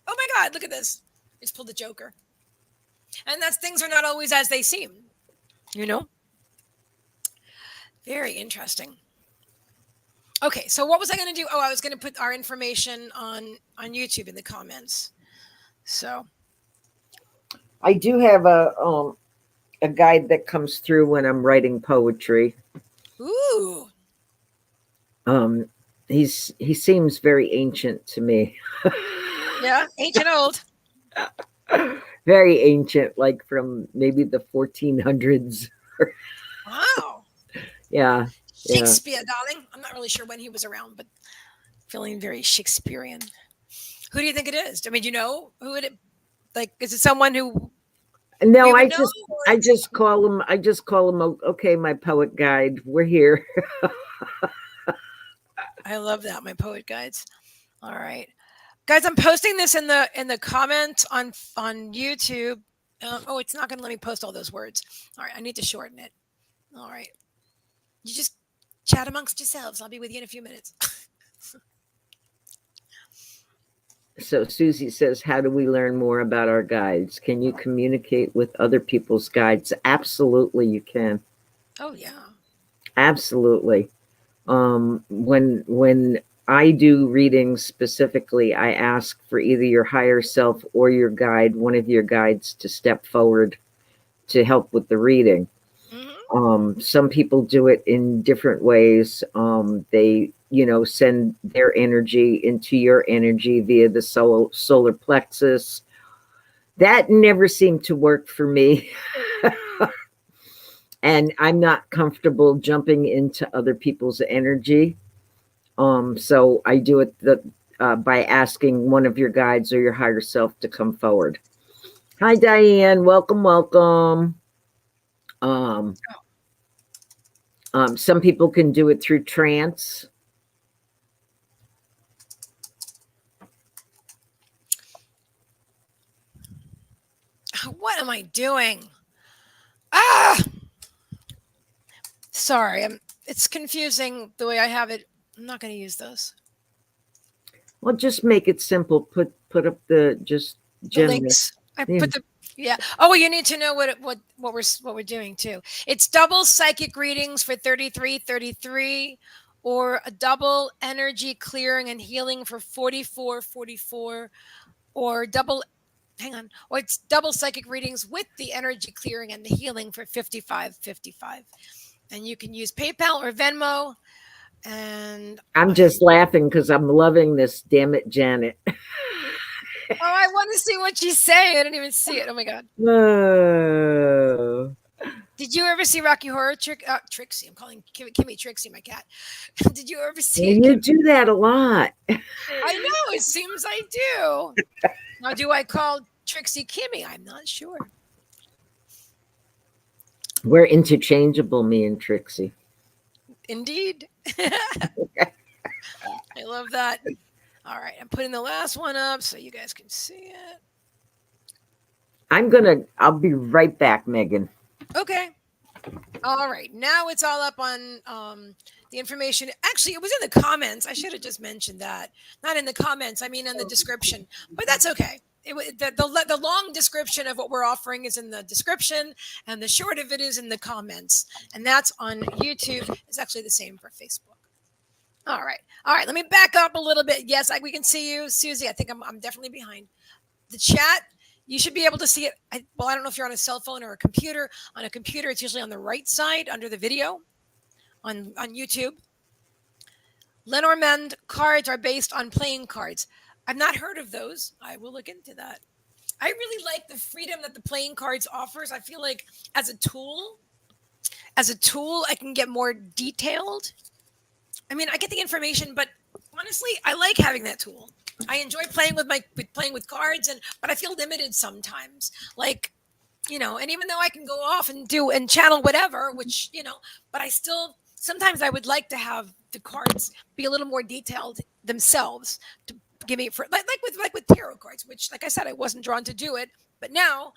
A: Oh my God, look at this. I just pulled the Joker. And things are not always as they seem, you know? Very interesting. Okay, so what was I going to do? Oh, I was going to put our information on YouTube in the comments. So
B: I do have a guide that comes through when I'm writing poetry.
A: Ooh.
B: He seems very ancient to me.
A: Yeah, ancient old.
B: Very ancient, like from maybe the 1400s.
A: Wow.
B: Yeah.
A: Shakespeare, darling. I'm not really sure when he was around, but feeling very Shakespearean. Who do you think it is? I mean, you know who it like? Is it someone who?
B: No, I just call him. Okay, my poet guide. We're here.
A: I love that, my poet guides. All right, guys, I'm posting this in the comments on YouTube. Oh, it's not going to let me post all those words. All right, I need to shorten it. All right, you just chat amongst yourselves. I'll be with you in a few minutes.
B: So Susie says, how do we learn more about our guides? Can you communicate with other people's guides? Absolutely, you can.
A: Oh, yeah.
B: Absolutely. When I do readings specifically, I ask for either your higher self or your guide, one of your guides, to step forward to help with the reading. Mm-hmm. Some people do it in different ways. They send their energy into your energy via the solar plexus. That never seemed to work for me. And I'm not comfortable jumping into other people's energy. So I do it by asking one of your guides or your higher self to come forward. Hi, Diane. Welcome. Some people can do it through trance.
A: What am I doing? Sorry, it's confusing the way I have it. I'm not going to use those.
B: Well, just make it simple. Put up the
A: links. Put the Oh, well, you need to know what we're doing too. It's double psychic readings for 3333 or a double energy clearing and healing for 4444, or double, hang on, or it's double psychic readings with the energy clearing and the healing for 5555. And you can use PayPal or Venmo. And
B: I'm just laughing because I'm loving this. Damn it, Janet.
A: oh, I want to see what she's saying. I didn't even see it. Oh my god.
B: Oh.
A: Did you ever see Rocky Horror Trixie? I'm calling Kimmie Trixie, my cat. Did you ever see it?
B: You do that a lot.
A: I know. It seems I do. Now, do I call Trixie Kimmie? I'm not sure.
B: We're interchangeable, me and Trixie.
A: Indeed. I love that. All right, I'm putting the last one up so you guys can see it.
B: I'll be right back, Megan.
A: Okay. All right. Now it's all up on the information. Actually, it was in the comments. I should have just mentioned that. Not in the comments. I mean, in the description. But that's okay. The long description of what we're offering is in the description, and the short of it is in the comments. And that's on YouTube. It's actually the same for Facebook. All right. Let me back up a little bit. Yes, we can see you, Susie. I think I'm definitely behind the chat. You should be able to see it. I don't know if you're on a cell phone or a computer. On a computer, it's usually on the right side under the video on YouTube. Lenormand cards are based on playing cards. I've not heard of those. I will look into that. I really like the freedom that the playing cards offers. I feel like as a tool, I can get more detailed. I mean, I get the information, but honestly, I like having that tool. I enjoy playing with cards, but I feel limited sometimes. Like, and even though I can go off and do and channel whatever, which but I still sometimes I would like to have the cards be a little more detailed themselves to give me for like with tarot cards, which, like I said, I wasn't drawn to do it, but now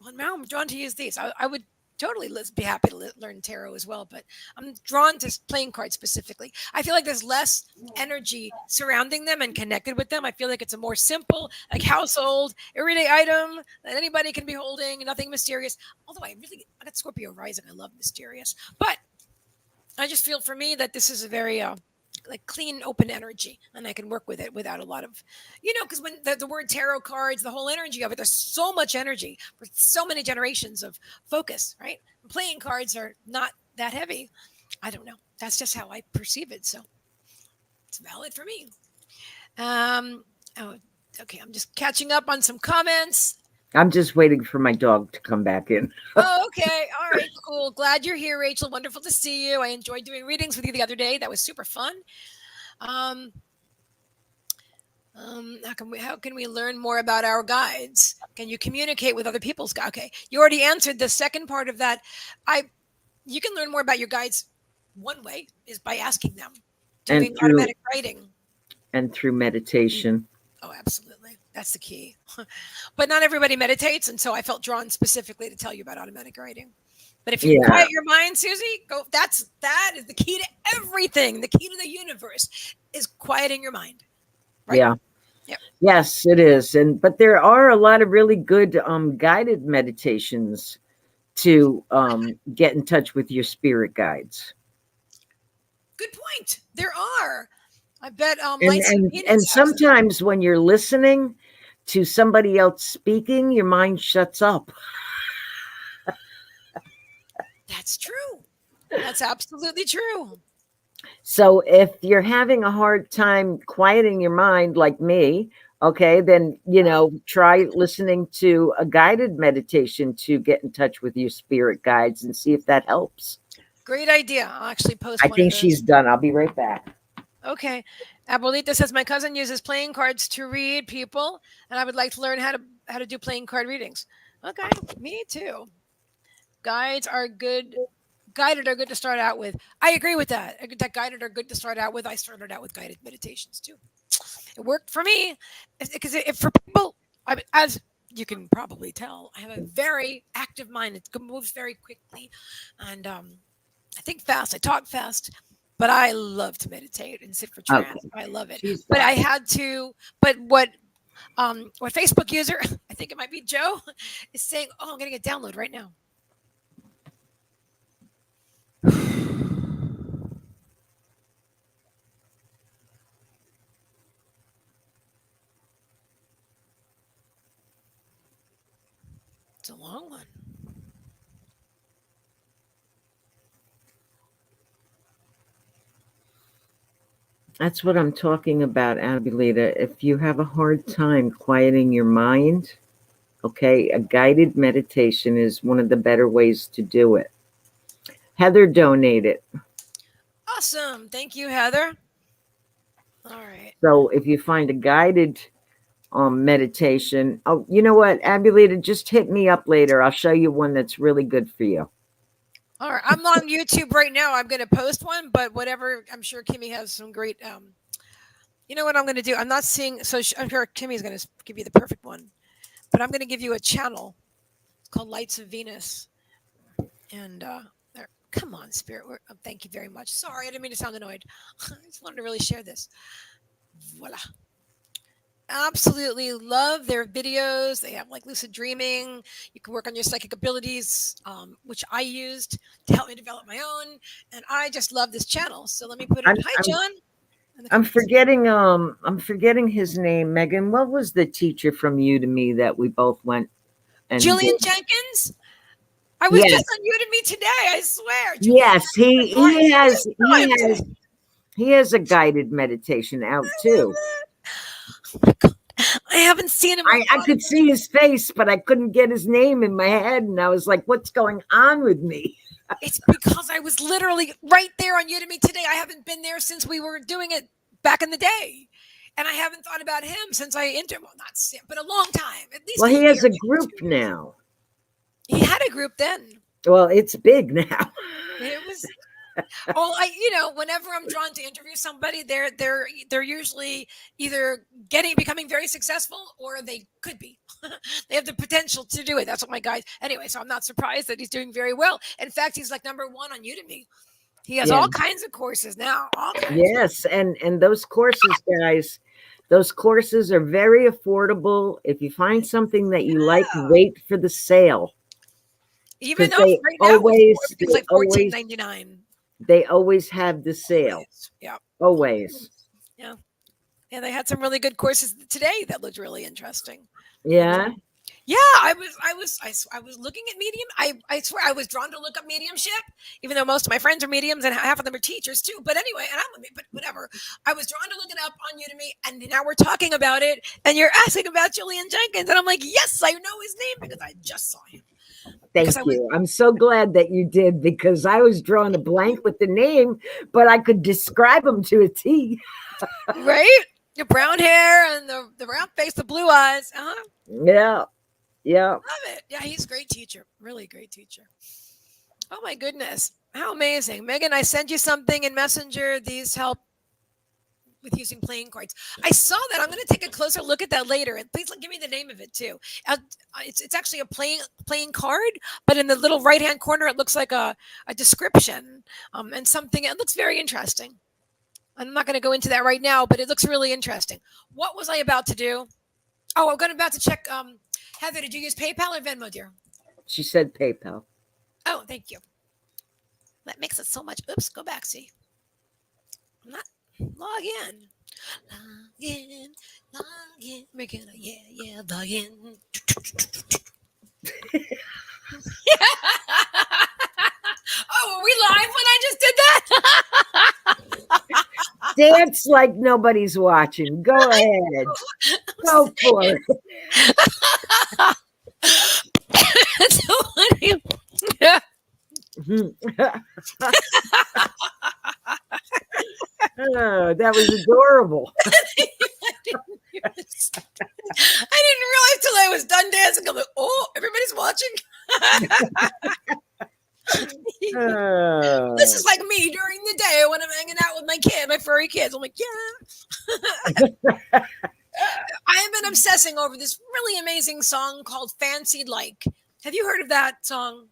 A: I'm drawn to use these. I would totally be happy to learn tarot as well, but I'm drawn to playing cards specifically. I feel like there's less energy surrounding them and connected with them. I feel like it's a more simple, like household, everyday item that anybody can be holding, nothing mysterious. Although I got Scorpio rising. I love mysterious, but I just feel for me that this is a very like clean, open energy, and I can work with it without a lot of, because when the word tarot cards, the whole energy of it, there's so much energy for so many generations of focus, right? Playing cards are not that heavy. I don't know. That's just how I perceive it. So it's valid for me. Okay. I'm just catching up on some comments.
B: I'm just waiting for my dog to come back in.
A: Oh, okay. All right, cool. Glad you're here, Rachel. Wonderful to see you. I enjoyed doing readings with you the other day. That was super fun. How can we learn more about our guides? Can you communicate with other people's guides? Okay, you already answered the second part of that. You can learn more about your guides. One way is by asking them, doing automatic writing,
B: and through meditation.
A: Oh, absolutely. That's the key. But not everybody meditates, and so I felt drawn specifically to tell you about automatic writing. But if you quiet your mind, Susie, that is the key to everything. The key to the universe is quieting your mind. Right?
B: Yeah. Yep. Yes, it is. But there are a lot of really good guided meditations to get in touch with your spirit guides.
A: Good point. There are. I bet.
B: And sometimes when you're listening to somebody else speaking, your mind shuts up.
A: That's true. That's absolutely true.
B: So if you're having a hard time quieting your mind like me, okay, then, try listening to a guided meditation to get in touch with your spirit guides and see if that helps.
A: Great idea. I'll actually post
B: I think she's done. I'll be right back.
A: Okay. Abuelita says, my cousin uses playing cards to read people, and I would like to learn how to do playing card readings. Okay, me too. Guides are good. Guided are good to start out with. I agree with that. That guided are good to start out with. I started out with guided meditations too. It worked for me because for people, as you can probably tell, I have a very active mind. It moves very quickly, and I think fast. I talk fast, but I love to meditate and sit for trance. Okay. I love it. But I had to. But what Facebook user, I think it might be Joe, is saying, "Oh, I'm going to get download right now." It's a long one.
B: That's what I'm talking about, Abulita. If you have a hard time quieting your mind, okay, a guided meditation is one of the better ways to do it. Heather donated.
A: Awesome. Thank you, Heather. All right.
B: So if you find a guided meditation, oh, you know what, Abulita, just hit me up later. I'll show you one that's really good for you.
A: All right. I'm on YouTube right now. I'm going to post one, but whatever. I'm sure Kimmie has some great. You know what I'm going to do? I'm not seeing. So I'm sure Kimmie's going to give you the perfect one, but I'm going to give you a channel. It's called Lights of Venus. And there. Come on, Spirit. Thank you very much. Sorry, I didn't mean to sound annoyed. I just wanted to really share this. Voila. Absolutely love their videos. They have like lucid dreaming. You can work on your psychic abilities, which I used to help me develop my own. And I just love this channel. So let me put it. Hi, John.
B: I'm forgetting his name, Meagan. What was the teacher from Udemy that we both went and
A: Julian Jenkins. I was just on Udemy today. I swear.
B: Yes, he has a guided meditation out too.
A: Oh my God. I haven't seen him.
B: I could see his face, but I couldn't get his name in my head, and I was like, "What's going on with me?"
A: It's because I was literally right there on Udemy today. I haven't been there since we were doing it back in the day. And I haven't thought about him since I entered. Well, not since, but a long time. At least.
B: Well, he has a group now.
A: He had a group then.
B: Well, it's big now.
A: It was. Well, whenever I'm drawn to interview somebody, they're usually either becoming very successful, or they could be. They have the potential to do it. That's what my guys. Anyway, so I'm not surprised that he's doing very well. In fact, he's like #1 on Udemy. He has all kinds of courses now.
B: Yes, and those courses, guys, those courses are very affordable. If you find something that you like, wait for the sale.
A: Even though right now it's like $14.99.
B: They always have the sale.
A: Yeah.
B: Always.
A: Yeah. Yeah, they had some really good courses today that looked really interesting.
B: Yeah.
A: Yeah, I was looking at medium. I swear I was drawn to look up mediumship, even though most of my friends are mediums and half of them are teachers too. But anyway, but whatever. I was drawn to look it up on Udemy, and now we're talking about it, and you're asking about Julian Jenkins, and I'm like, yes, I know his name because I just saw him.
B: Thank you. I'm so glad that you did, because I was drawing a blank with the name, but I could describe him to a T.
A: Right? Your brown hair and the round face, the blue eyes.
B: Yeah. Yeah.
A: Love it. Yeah, he's a great teacher. Really great teacher. Oh my goodness. How amazing. Meagan, I sent you something in Messenger. These help with using playing cards. I saw that. I'm going to take a closer look at that later. And please give me the name of it too. It's actually a playing card, but in the little right-hand corner, it looks like a description and something. It looks very interesting. I'm not going to go into that right now, but it looks really interesting. What was I about to do? Oh, I'm about to check. Heather, did you use PayPal or Venmo, dear?
B: She said PayPal.
A: Oh, thank you. That makes it so much. Oops, go back. See, I'm not log in. Log in. We're gonna log in. Oh, were we live when I just did that?
B: Dance like nobody's watching. Go ahead. Go for it.
A: That's so funny. Yeah.
B: Oh, that was adorable.
A: I didn't realize till I was done dancing. I'm like, oh, everybody's watching. This is like me during the day when I'm hanging out with my furry kids. I'm like, yeah. I have been obsessing over this really amazing song called Fancied Like. Have you heard of that song?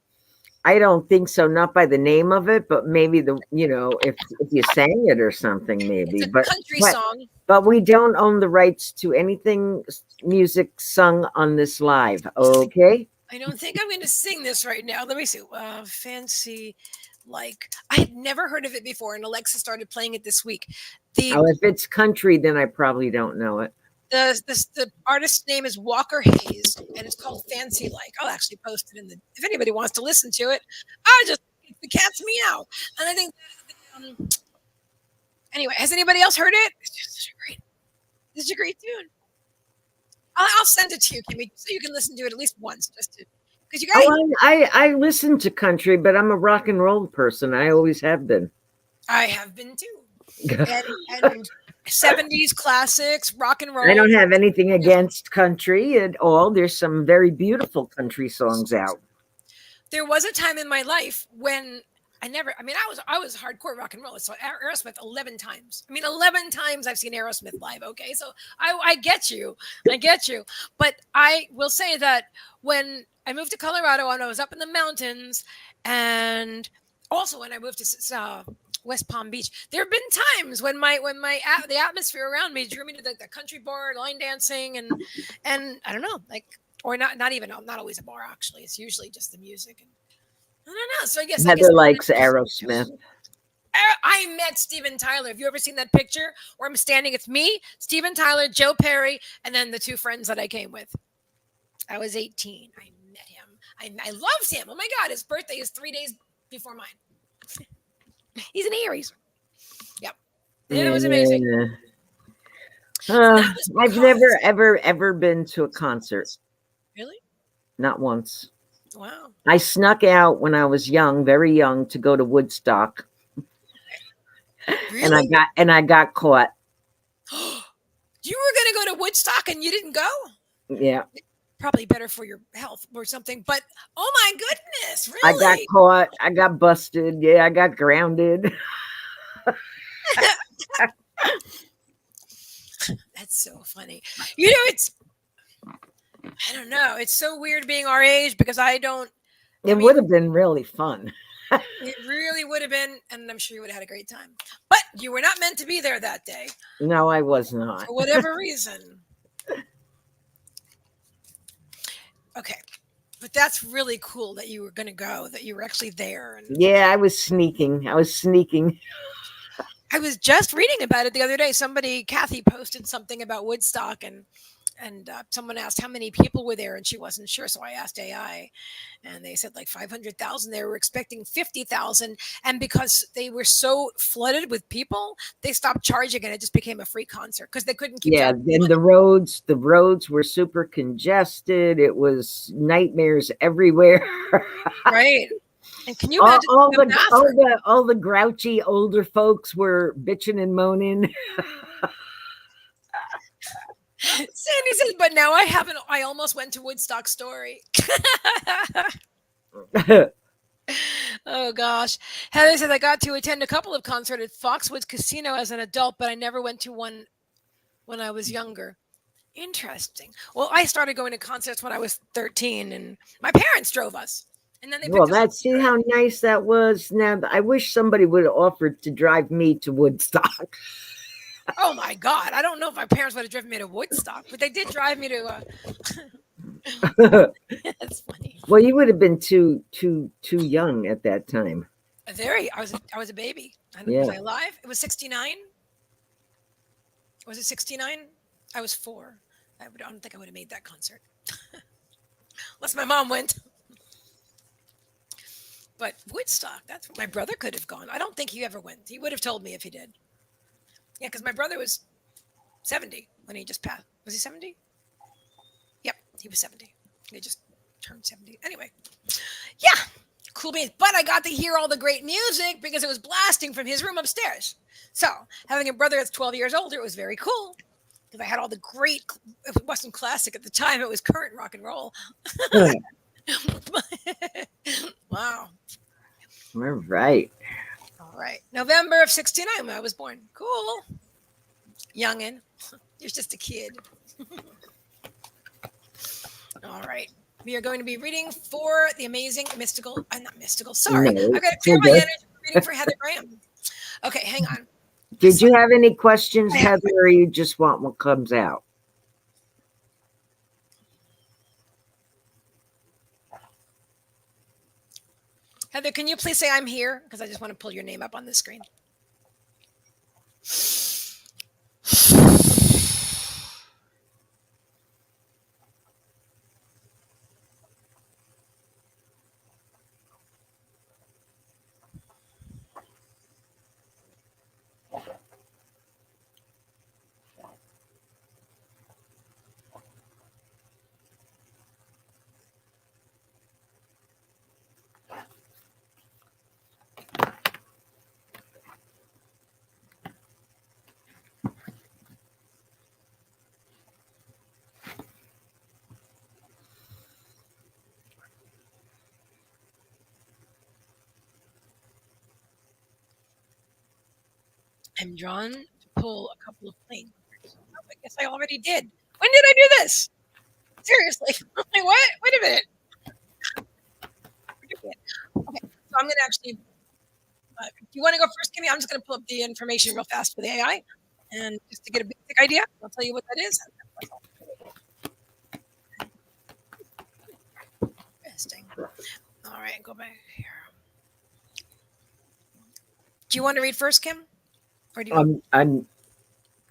B: I don't think so. Not by the name of it, but maybe if you sang it or something, maybe.
A: It's a country song.
B: But we don't own the rights to anything music sung on this live. Okay.
A: I don't think I'm going to sing this right now. Let me see. Fancy Like. I had never heard of it before, and Alexa started playing it this week.
B: If it's country, then I probably don't know it.
A: The artist's name is Walker Hayes. and it's called Fancy Like. I'll actually post it in the. If anybody wants to listen to it, I just the cat's meow, and I think. Anyway, has anybody else heard it? It's just such a great. It's a great tune. I'll send it to you, Kimmie, so you can listen to it at least once, just to because you got.
B: Oh, I listen to country, but I'm a rock and roll person. I always have been.
A: I have been too, and 70s classics, rock and roll.
B: I don't have anything against country at all. There's some very beautiful country songs out.
A: There was a time in my life when I was hardcore rock and roll. So Aerosmith 11 times. 11 times I've seen Aerosmith live. Okay, so I get you, But I will say that when I moved to Colorado and I was up in the mountains, and also when I moved to West Palm Beach, there have been times when the atmosphere around me drew me to the country bar, line dancing, and I don't know, like, or not even, not always a bar actually. It's usually just the music. And I don't know. So I guess
B: Heather likes Aerosmith.
A: I met Steven Tyler. Have you ever seen that picture where I'm standing? It's me, Steven Tyler, Joe Perry, and then the two friends that I came with. I was 18. I met him. I loved him. Oh my God, his birthday is 3 days before mine. He's an Aries. Yep. And it was amazing.
B: I've never, ever been to a concert.
A: Really?
B: Not once.
A: Wow.
B: I snuck out when I was young, very young, to go to Woodstock.
A: Really?
B: And I got caught.
A: You were going to go to Woodstock and you didn't go?
B: Yeah.
A: Probably better for your health or something. But oh my goodness, really?
B: I got caught. I got busted. Yeah, I got grounded.
A: That's so funny. I don't know. It's so weird being our age because
B: It would have been really fun.
A: It really would have been, and I'm sure you would have had a great time. But you were not meant to be there that day.
B: No, I was not.
A: For whatever reason. Okay. But that's really cool that you were going to go, that you were actually there.
B: Yeah, I was sneaking. I
A: was just reading about it the other day. Kathy posted something about Woodstock, and someone asked how many people were there, and she wasn't sure. So I asked AI, and they said like 500,000. They were expecting 50,000, and because they were so flooded with people, they stopped charging, and it just became a free concert because they couldn't keep.
B: Yeah, and the roads were super congested. It was nightmares everywhere.
A: Right. And can you imagine
B: all the grouchy older folks were bitching and moaning?
A: Sandy says, but now I almost went to Woodstock story. Oh gosh. Heather says, I got to attend a couple of concerts at Foxwoods Casino as an adult, but I never went to one when I was younger. Interesting. Well, I started going to concerts when I was 13, and my parents drove us. And then
B: see how nice that was. Now, I wish somebody would have offered to drive me to Woodstock.
A: Oh my God. I don't know if my parents would have driven me to Woodstock, but they did drive me to That's funny.
B: Well, you would have been too young at that time.
A: I was a baby. Was I alive? It was 69. Was it 69? I was 4. I don't think I would have made that concert. Unless my mom went. But Woodstock, that's where my brother could have gone. I don't think he ever went. He would have told me if he did. Yeah, because my brother was 70 when he just passed. Was he 70? Yep, he was 70. He just turned 70. Anyway, yeah, cool beans. But I got to hear all the great music because it was blasting from his room upstairs. So having a brother that's 12 years older, it was very cool because I had all the great, if it wasn't classic at the time, it was current rock and roll. Wow.
B: All right.
A: All right. November of 69 when I was born. Cool. Youngin'. You're just a kid. All right. We are going to be reading for the amazing mystical. I'm not mystical. Sorry.
B: No,
A: I've got to clear my energy reading for Heather Graham. Okay, hang on.
B: Did you have any questions, Heather, or you just want what comes out?
A: Heather, can you please say I'm here? Because I just want to pull your name up on the screen. I'm drawn to pull a couple of playing cards. Oh, I guess I already did. When did I do this? Seriously. Like, what? Wait a minute. Okay, so I'm going to actually, do you want to go first, Kimmie? I'm just going to pull up the information real fast for the AI. And just to get a basic idea, I'll tell you what that is. Interesting. All right, go back here. Do you want to read first, Kim? Or do you want?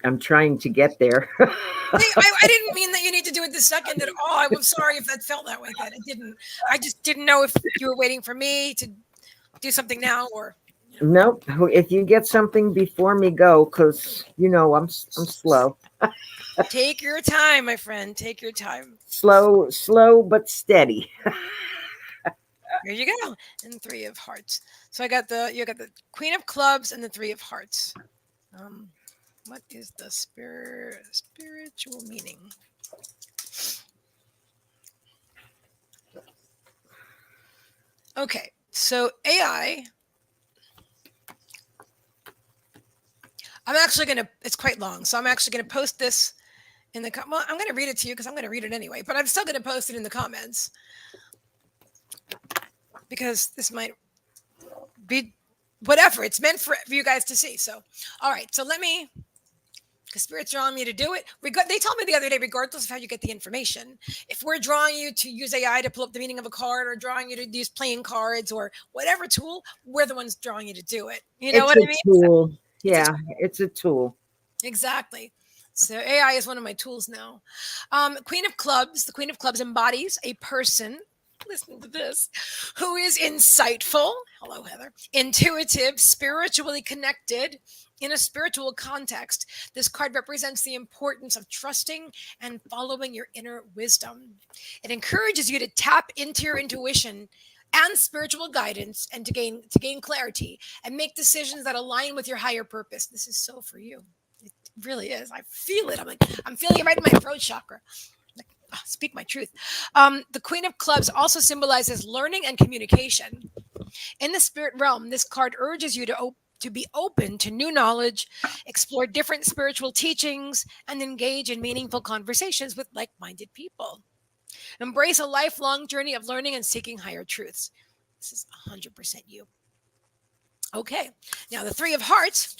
B: I'm trying to get there.
A: I didn't mean that you need to do it the second at all. I'm sorry if that felt that way. That it didn't. I just didn't know if you were waiting for me to do something now or.
B: Nope. If you get something before me, go, because I'm slow.
A: Take your time, my friend. Take your time.
B: Slow but steady.
A: Here you go. And 3 of Hearts. So you got the Queen of Clubs and the 3 of Hearts. What is the spiritual meaning? Okay, so AI. I'm actually gonna. It's quite long, so I'm actually gonna post this in the. Well, I'm gonna read it to you because I'm gonna read it anyway. But I'm still gonna post it in the comments because this might be whatever it's meant for you guys to see. So, all right. So let me. Because spirits are on me to do it. They told me the other day, regardless of how you get the information, if we're drawing you to use AI to pull up the meaning of a card, or drawing you to use playing cards, or whatever tool, we're the ones drawing you to do it. You know
B: It's
A: what
B: a
A: I mean?
B: tool.
A: It's a
B: Yeah, it's a tool.
A: Exactly. So AI is one of my tools now. Queen of Clubs. The Queen of Clubs embodies a person. Listen to this. Who is insightful? Hello, Heather. Intuitive, spiritually connected. In a spiritual context, this card represents the importance of trusting and following your inner wisdom. It encourages you to tap into your intuition and spiritual guidance, and to gain clarity and make decisions that align with your higher purpose. This is so for you. It really is. I feel it. I'm feeling it right in my throat chakra. Like, speak my truth. The Queen of Clubs also symbolizes learning and communication. In the spirit realm, this card urges you to be open to new knowledge, explore different spiritual teachings, and engage in meaningful conversations with like minded people. Embrace a lifelong journey of learning and seeking higher truths. This is 100% you. Okay, now the 3 of Hearts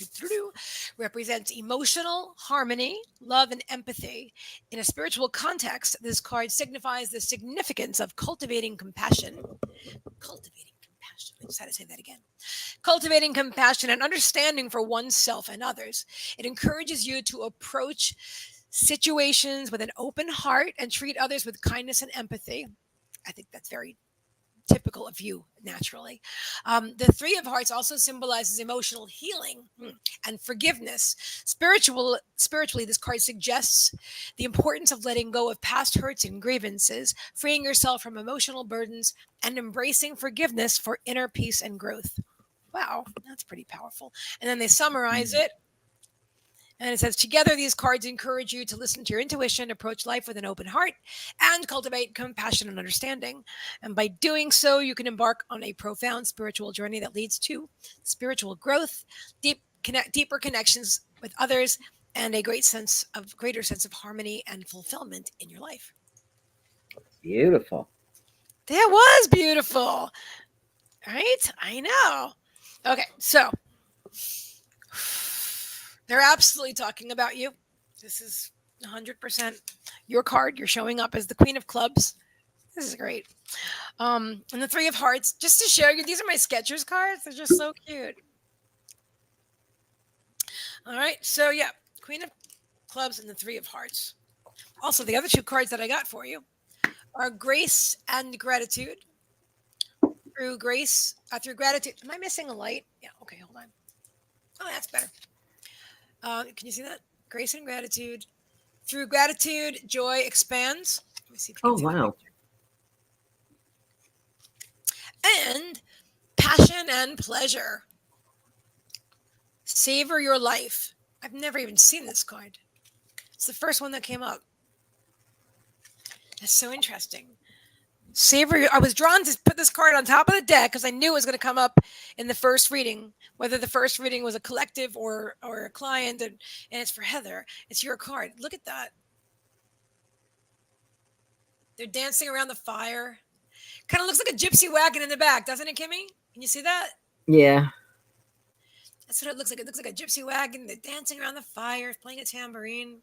A: represents emotional harmony, love, and empathy. In a spiritual context, this card signifies the significance of cultivating compassion. Cultivating compassion. I just had to say that again. Cultivating compassion and understanding for oneself and others. It encourages you to approach situations with an open heart and treat others with kindness and empathy. I think that's very typical of you naturally. The 3 of Hearts also symbolizes emotional healing and forgiveness. Spiritually, this card suggests the importance of letting go of past hurts and grievances, freeing yourself from emotional burdens, and embracing forgiveness for inner peace and growth. Wow, that's pretty powerful. And then they summarize it. And it says, together, these cards encourage you to listen to your intuition, approach life with an open heart, and cultivate compassion and understanding. And by doing so, you can embark on a profound spiritual journey that leads to spiritual growth, deeper connections with others, and a greater sense of harmony and fulfillment in your life.
B: Beautiful.
A: That was beautiful. Right? I know. Okay, so they're absolutely talking about you. This is 100% your card. You're showing up as the Queen of Clubs. This is great. And the 3 of Hearts, just to show you, these are my Skechers cards. They're just so cute. All right. So, yeah, Queen of Clubs and the 3 of Hearts. Also, the other 2 cards that I got for you are Grace and Gratitude. Through gratitude. Am I missing a light? Yeah. Okay. Hold on. Oh, that's better. Can you see that? Grace and Gratitude. Through gratitude, joy expands. Let me see if you
B: Oh,
A: can see the
B: wow.
A: picture. And passion and pleasure. Savor your life. I've never even seen this card. It's the first one that came up. That's so interesting. Savor. I was drawn to put this card on top of the deck because I knew it was going to come up in the first reading, whether the first reading was a collective or a client, and it's for Heather. It's your card. Look at that. They're dancing around the fire. Kind of looks like a gypsy wagon in the back, doesn't it, Kimmie? Can you see that?
B: Yeah.
A: That's what it looks like. It looks like a gypsy wagon. They're dancing around the fire, playing a tambourine.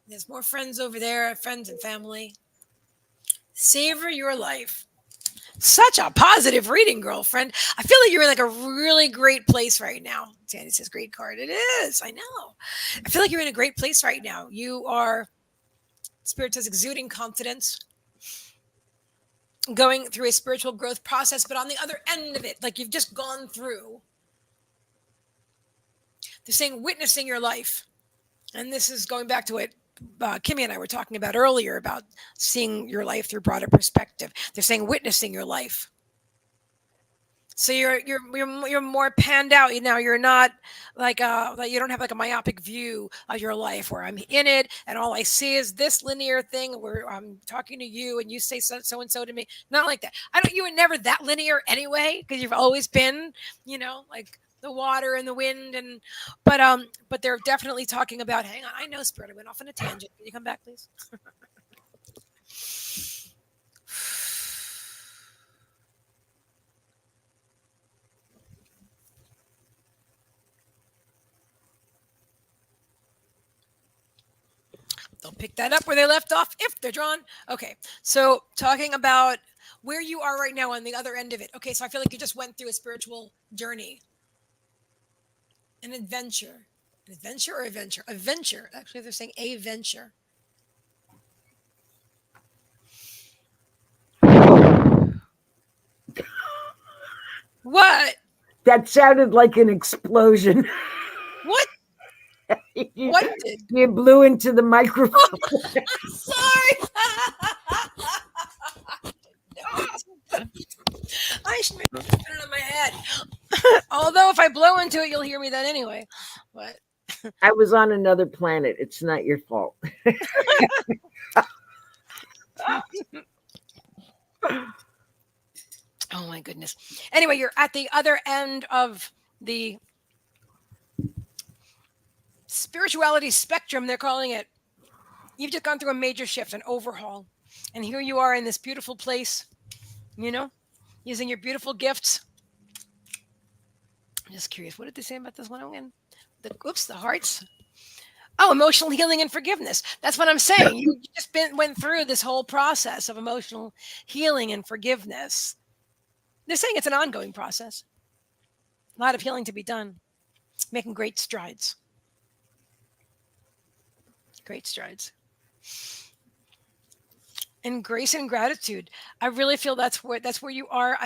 A: There's more friends over there, friends and family. Savor your life. Such a positive reading, girlfriend. I feel like you're in like a really great place right now. Sandy says, great card. It is. I know. I feel like you're in a great place right now. You are, Spirit says, exuding confidence, going through a spiritual growth process, but on the other end of it, like you've just gone through. They're saying witnessing your life. And this is going back to what Kimmie and I were talking about earlier about seeing your life through broader perspective. They're saying witnessing your life. So you're more panned out now. You're not like you don't have like a myopic view of your life where I'm in it and all I see is this linear thing where I'm talking to you and you say so and so to me. Not like that. I don't. You were never that linear anyway because you've always been, like the water and the wind but they're definitely talking about. Hang on, I know, Spirit. I went off on a tangent. Can you come back, please? They'll pick that up where they left off if they're drawn. Okay, so talking about where you are right now on the other end of it. Okay, so I feel like you just went through a spiritual journey, an adventure. An adventure or a venture? A venture. Actually, they're saying a venture. What?
B: That sounded like an explosion.
A: What?
B: you,
A: What did?
B: You blew into the microphone.
A: I'm sorry. I should put it on my head. Although if I blow into it, you'll hear me then anyway. But
B: I was on another planet. It's not your fault.
A: Oh my goodness. Anyway, you're at the other end of the spirituality spectrum, they're calling it. You've just gone through a major shift, an overhaul. And here you are in this beautiful place, using your beautiful gifts. I'm just curious, what did they say about this one again? The hearts. Oh, emotional healing and forgiveness. That's what I'm saying. You just went through this whole process of emotional healing and forgiveness. They're saying it's an ongoing process. A lot of healing to be done. Making great strides. Great strides. And grace and gratitude. I really feel that's where you are.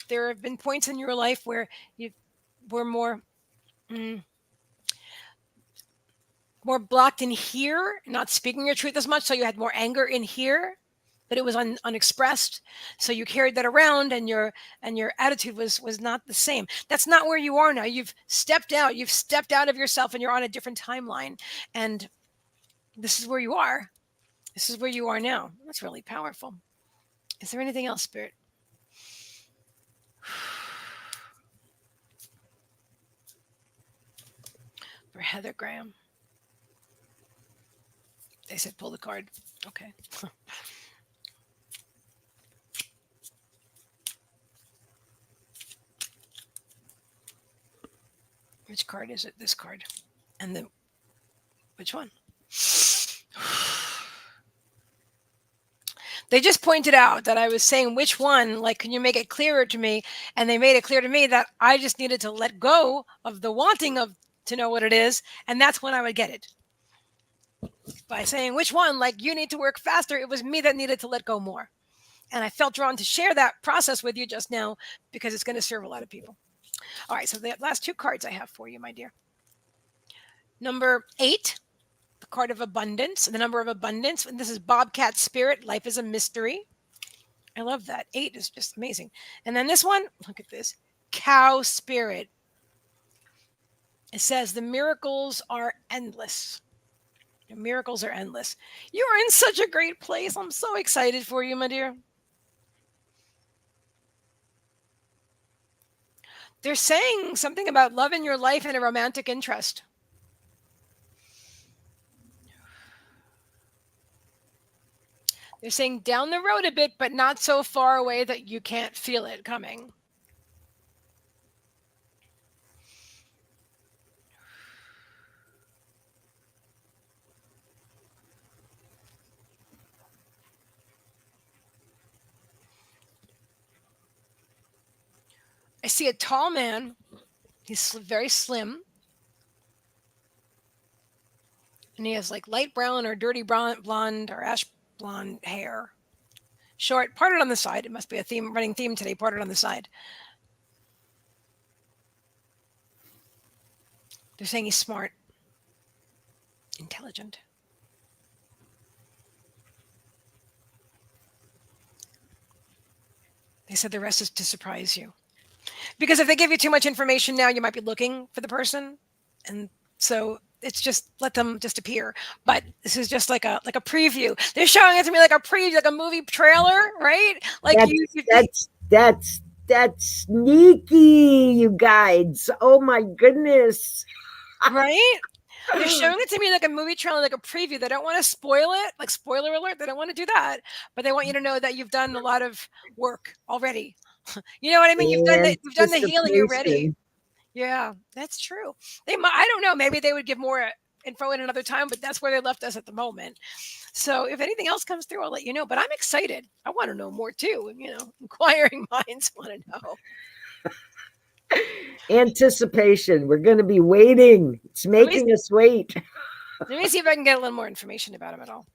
A: There have been points in your life where you were more blocked in here, not speaking your truth as much. So you had more anger in here, but it was unexpressed. So you carried that around, and your attitude was not the same. That's not where you are now. You've stepped out. You've stepped out of yourself, and you're on a different timeline. And this is where you are. This is where you are now. That's really powerful. Is there anything else, Spirit? For Heather Graham. They said pull the card. Okay. Which card is it? This card. And which one? They just pointed out that I was saying which one, like, can you make it clearer to me? And they made it clear to me that I just needed to let go of the wanting to know what it is. And that's when I would get it. By saying which one, like, you need to work faster, it was me that needed to let go more. And I felt drawn to share that process with you just now because it's going to serve a lot of people. All right, so the last two cards I have for you, my dear. Number 8, the card of abundance, the number of abundance. And this is Bobcat Spirit. Life is a mystery. I love that. 8 is just amazing. And then this one, look at this. Cow Spirit. It says the miracles are endless. The miracles are endless. You are in such a great place. I'm so excited for you, my dear. They're saying something about love in your life and a romantic interest. They're saying down the road a bit, but not so far away that you can't feel it coming. I see a tall man. He's very slim. And he has like light brown or dirty blonde or ash blonde hair. Short, parted on the side. It must be a running theme today, parted on the side. They're saying he's smart, intelligent. They said the rest is to surprise you. Because if they give you too much information now, you might be looking for the person. And so it's just let them just appear. But this is just like a preview. They're showing it to me like a preview, like a movie trailer, right? Like
B: that's sneaky, you guys. Oh my goodness.
A: Right? They're showing it to me like a movie trailer, like a preview. They don't want to spoil it, like spoiler alert. They don't want to do that, but they want you to know that you've done a lot of work already. You know what I mean? You've done the healing. You're ready. Yeah, that's true. I don't know. Maybe they would give more info in another time, but that's where they left us at the moment. So if anything else comes through, I'll let you know. But I'm excited. I want to know more too. You know, inquiring minds want to know.
B: Anticipation. We're going to be waiting. It's making us wait.
A: Let me see if I can get a little more information about him at all.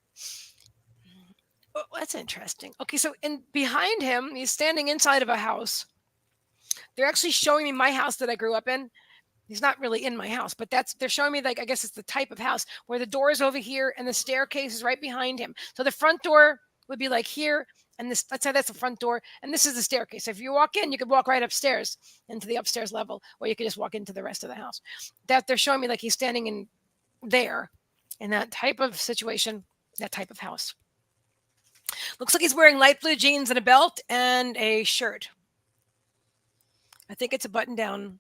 A: Oh, that's interesting. Okay, so behind him, he's standing inside of a house. They're actually showing me my house that I grew up in. He's not really in my house, but they're showing me, like, I guess it's the type of house where the door is over here and the staircase is right behind him. So the front door would be like here, and let's say that's the front door, and this is the staircase. So if you walk in, you could walk right upstairs into the upstairs level, or you could just walk into the rest of the house. That they're showing me like he's standing in there, in that type of situation, that type of house. Looks like he's wearing light blue jeans and a belt and a shirt. I think it's a button down.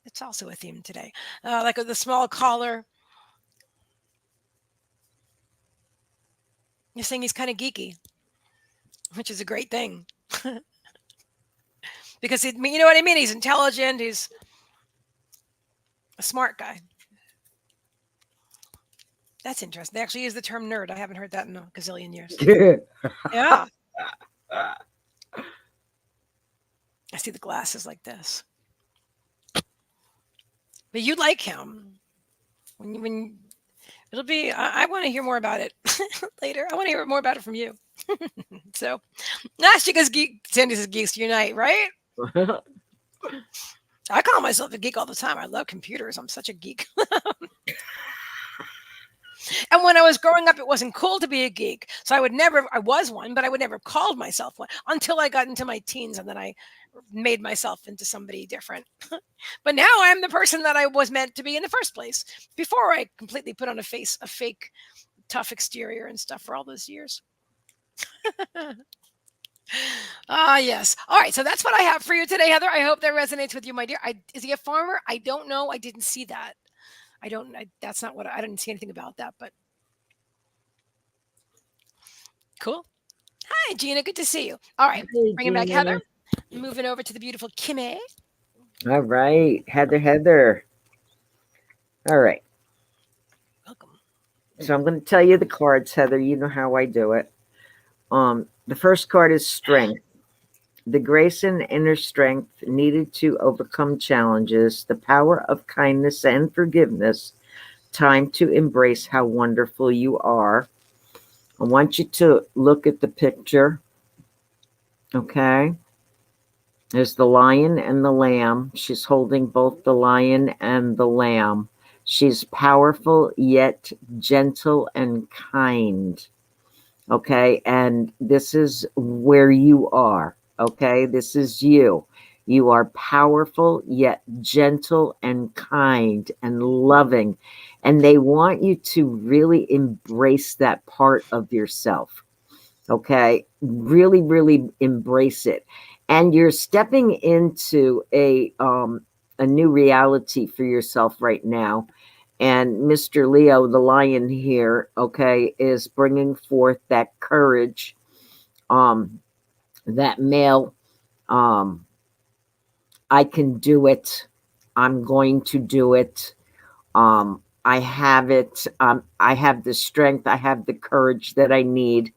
A: It's also a theme today, like the small collar. You're saying he's kind of geeky, which is a great thing. Because you know what I mean? He's intelligent. He's a smart guy. That's interesting. They actually use the term nerd. I haven't heard that in a gazillion years. Yeah. I see the glasses like this. But you like him. When it'll be, I want to hear more about it later. I want to hear more about it from you. So, that's because Sandy says geeks unite, right? I call myself a geek all the time. I love computers. I'm such a geek. And when I was growing up, it wasn't cool to be a geek. So I was one, but I would never have called myself one until I got into my teens, and then I made myself into somebody different. But now I'm the person that I was meant to be in the first place before I completely put on a fake tough exterior and stuff for all those years. Yes. All right. So that's what I have for you today, Heather. I hope that resonates with you, my dear. Is he a farmer? I don't know. I didn't see that. That's not I didn't see anything about that, but cool. Hi, Gina. Good to see you. All right.
B: Hey,
A: bringing back Heather. Moving over to the beautiful Kimmie.
B: All right. Heather. All right.
A: Welcome.
B: So I'm going to tell you the cards, Heather. You know how I do it. The first card is strength. The grace and inner strength needed to overcome challenges, the power of kindness and forgiveness, time to embrace how wonderful you are. I want you to look at the picture. Okay. There's the lion and the lamb. She's holding both the lion and the lamb. She's powerful yet gentle and kind. Okay. And this is where you are. Okay, this is you. You are powerful, yet gentle and kind and loving. And they want you to really embrace that part of yourself. Okay, really, really embrace it. and you're stepping into a new reality for yourself right now. And Mr. Leo, the lion here, okay, is bringing forth that courage, um, that male, um, I can do it. I'm going to do it. I have it. I have the strength. I have the courage that I need.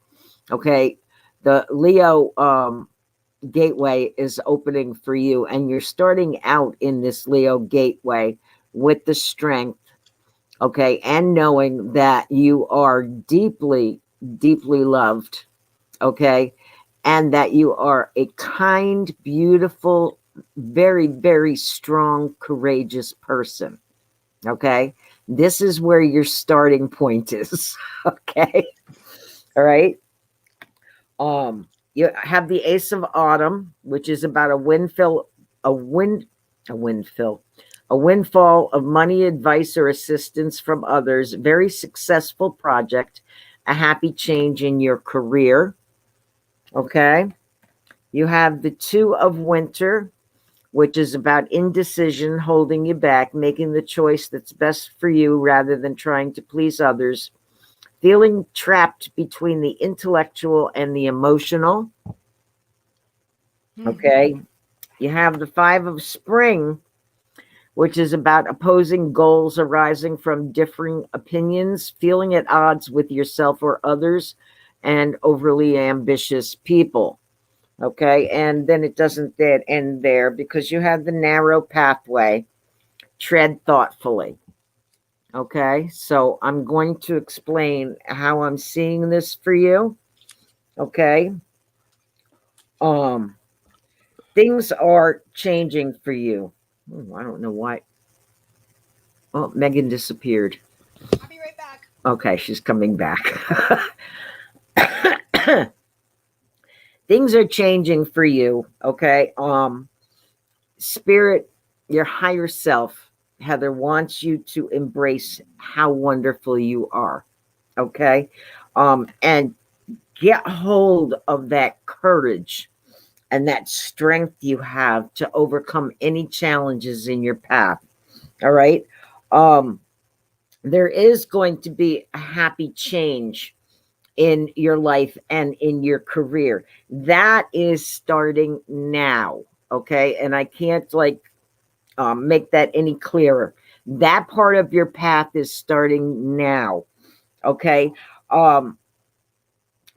B: Okay. The Leo gateway is opening for you, and you're starting out in this Leo gateway with the strength, okay, and knowing that you are deeply, deeply loved, okay, and that you are a kind, beautiful, very, very strong, courageous person, okay. This is where your starting point is. Okay. All right. um you have the Ace of Autumn, which is about a windfill, a wind, a windfill, a windfall of money, advice, or assistance from others, very successful project, a happy change in your career. Okay. You have the Two of Winter, which is about indecision, holding you back, making the choice that's best for you rather than trying to please others, feeling trapped between the intellectual and the emotional. Okay. You have the Five of Spring, which is about opposing goals arising from differing opinions, feeling at odds with yourself or others, and overly ambitious people. Okay. And then it doesn't end there, because you have the Narrow Pathway, tread thoughtfully. Okay. So I'm going to explain how I'm seeing this for you. Okay. Um, things are changing for you. I don't know why. Oh, Megan disappeared.
A: I'll be right back.
B: Okay, she's coming back. Things are changing for you. Okay. Spirit, your higher self, Heather, wants you to embrace how wonderful you are. Okay. And get hold of that courage and that strength you have to overcome any challenges in your path. All right. Um, there is going to be a happy change in your life and in your career. That is starting now. Okay. And I can't like make that any clearer. That part of your path is starting now. Okay. Um,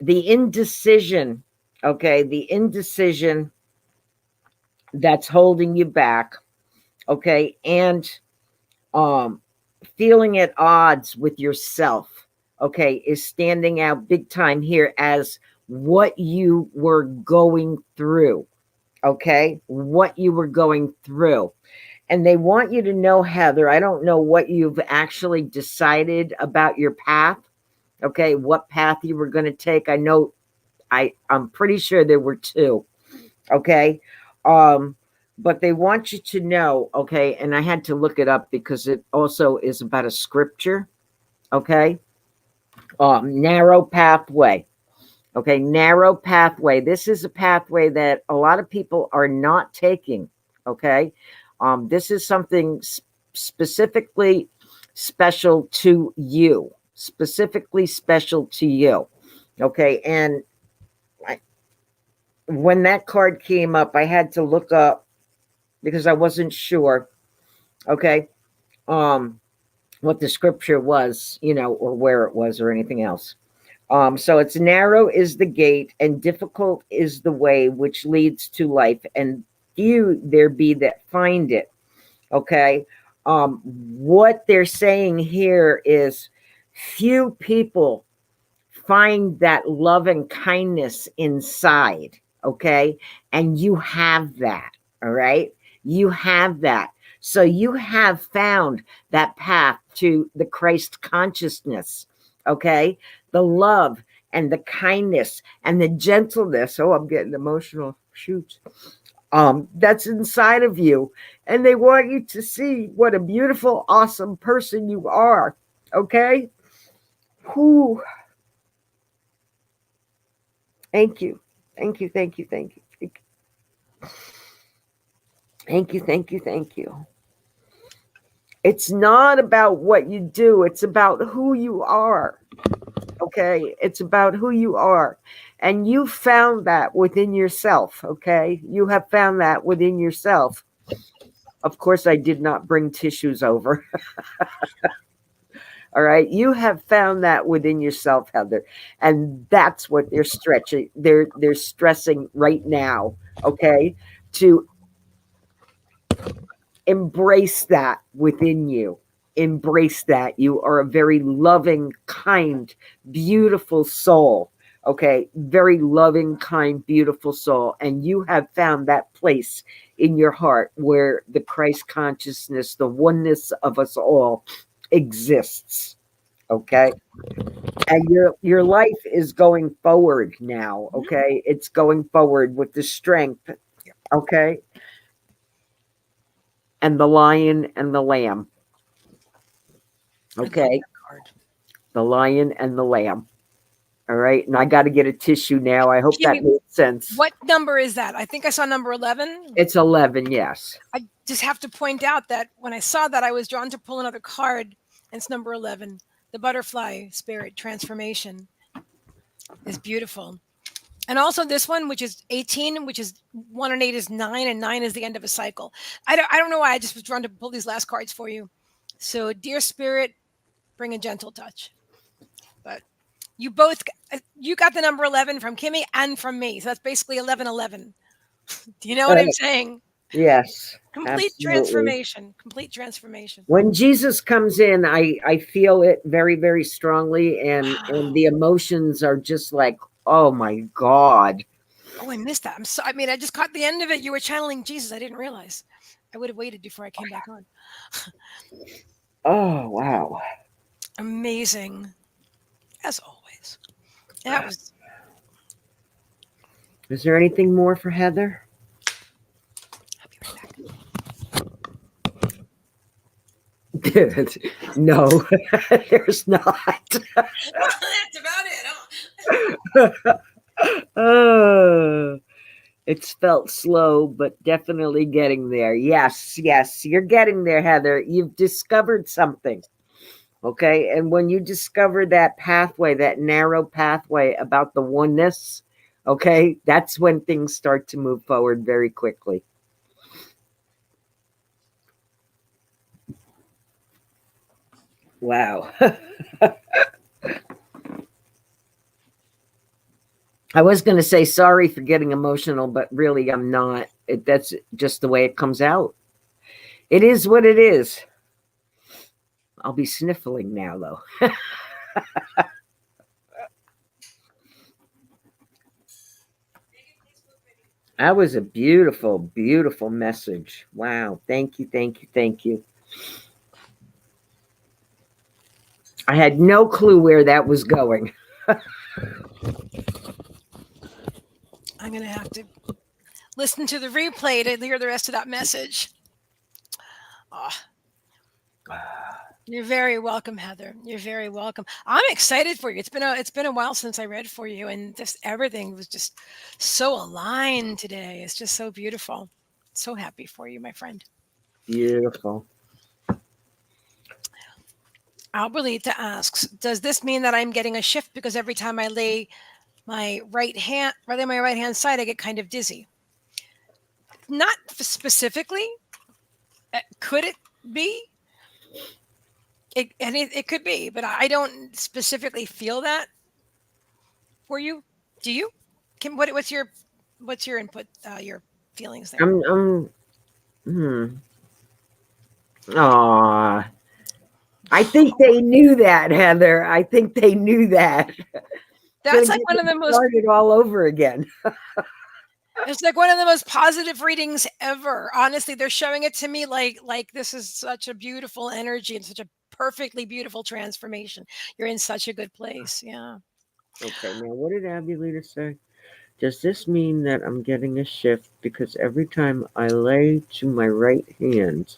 B: the indecision, okay, the indecision that's holding you back, okay, and um feeling at odds with yourself, okay, is standing out big time here as what you were going through, okay, what you were going through. And they want you to know, Heather, I don't know what you've actually decided about your path, okay, what path you were going to take. I know I'm pretty sure there were two, okay. um but they want you to know, okay, and I had to look it up because it also is about a scripture, okay. Narrow pathway, okay, narrow pathway. This is a pathway that a lot of people are not taking, okay. This is something specifically special to you, specifically special to you, okay. And when that card came up, I had to look up because I wasn't sure, okay, um, what the scripture was, or where it was or anything else. So it's narrow is the gate and difficult is the way which leads to life, and few there be that find it. Okay. What they're saying here is few people find that love and kindness inside. Okay. And you have that. All right. You have that. So you have found that path to the Christ consciousness. Okay. The love and the kindness and the gentleness. Oh, I'm getting emotional. Shoot. That's inside of you. And they want you to see what a beautiful, awesome person you are. Okay. Whew. Thank you. Thank you. Thank you. Thank you. Thank you. Thank you, thank you, thank you. It's not about what you do, it's about who you are. Okay? It's about who you are. And you found that within yourself. Okay? You have found that within yourself. Of course, I did not bring tissues over. All right. You have found that within yourself, Heather. And that's what they're stretching. They're stressing right now. Okay. To embrace that within you. Embrace that. You are a very loving, kind, beautiful soul. Okay. Very loving, kind, beautiful soul. And you have found that place in your heart where the Christ consciousness, the oneness of us all exists. Okay. And your life is going forward now. Okay. It's going forward with the strength. Okay. And the lion and the lamb. Okay. The lion and the lamb. All right. And I got to get a tissue now. I hope that makes sense.
A: What number is that? I think I saw number 11.
B: It's 11. Yes.
A: I just have to point out that when I saw that, I was drawn to pull another card. And it's number 11. The butterfly spirit transformation is beautiful. And also this one, which is 18, which is 1 and 8 is 9, and 9 is the end of a cycle. I don't know why I just was drawn to pull these last cards for you. So, dear spirit, bring a gentle touch. But you both, you got the number 11 from Kimmie and from me. So that's basically 1111. Do you know what I'm saying?
B: Yes.
A: Complete transformation. Complete transformation.
B: When Jesus comes in, I feel it very, very strongly. And the emotions are just like, oh my God.
A: Oh, I missed that. I mean, I just caught the end of it. You were channeling Jesus. I didn't realize. I would have waited before I came back on.
B: Oh, wow.
A: Amazing. As always. That was.
B: Is there anything more for Heather?
A: I'll be right back.
B: No, there's not.
A: That's about it,
B: huh? It's felt slow, but definitely getting there. Yes, yes, you're getting there, Heather. You've discovered something. Okay. And when you discover that pathway, that narrow pathway about the oneness, okay, that's when things start to move forward very quickly. Wow. I was going to say sorry for getting emotional, but really I'm not. That's just the way it comes out. It is what it is. I'll be sniffling now, though. That was a beautiful, beautiful message. Wow. Thank you, thank you, thank you. I had no clue where that was going.
A: I'm going to have to listen to the replay to hear the rest of that message. Oh. You're very welcome, Heather. You're very welcome. I'm excited for you. It's been a while since I read for you, and just everything was just so aligned today. It's just so beautiful. So happy for you, my friend.
B: Beautiful.
A: Alberlita asks, does this mean that I'm getting a shift because every time I lay my right hand side, I get kind of dizzy? Not specifically. Could it be? It could be, but I don't specifically feel that for you. Do you? Kim, what's your input? Your feelings there?
B: Aw. I think they knew that, Heather. I think they knew that.
A: That's like one of the most
B: started all over again.
A: It's like one of the most positive readings ever. Honestly, they're showing it to me like this is such a beautiful energy and such a perfectly beautiful transformation. You're in such a good place. Yeah.
B: Okay, now what did Abulita say? Does this mean that I'm getting a shift because every time I lay to my right hand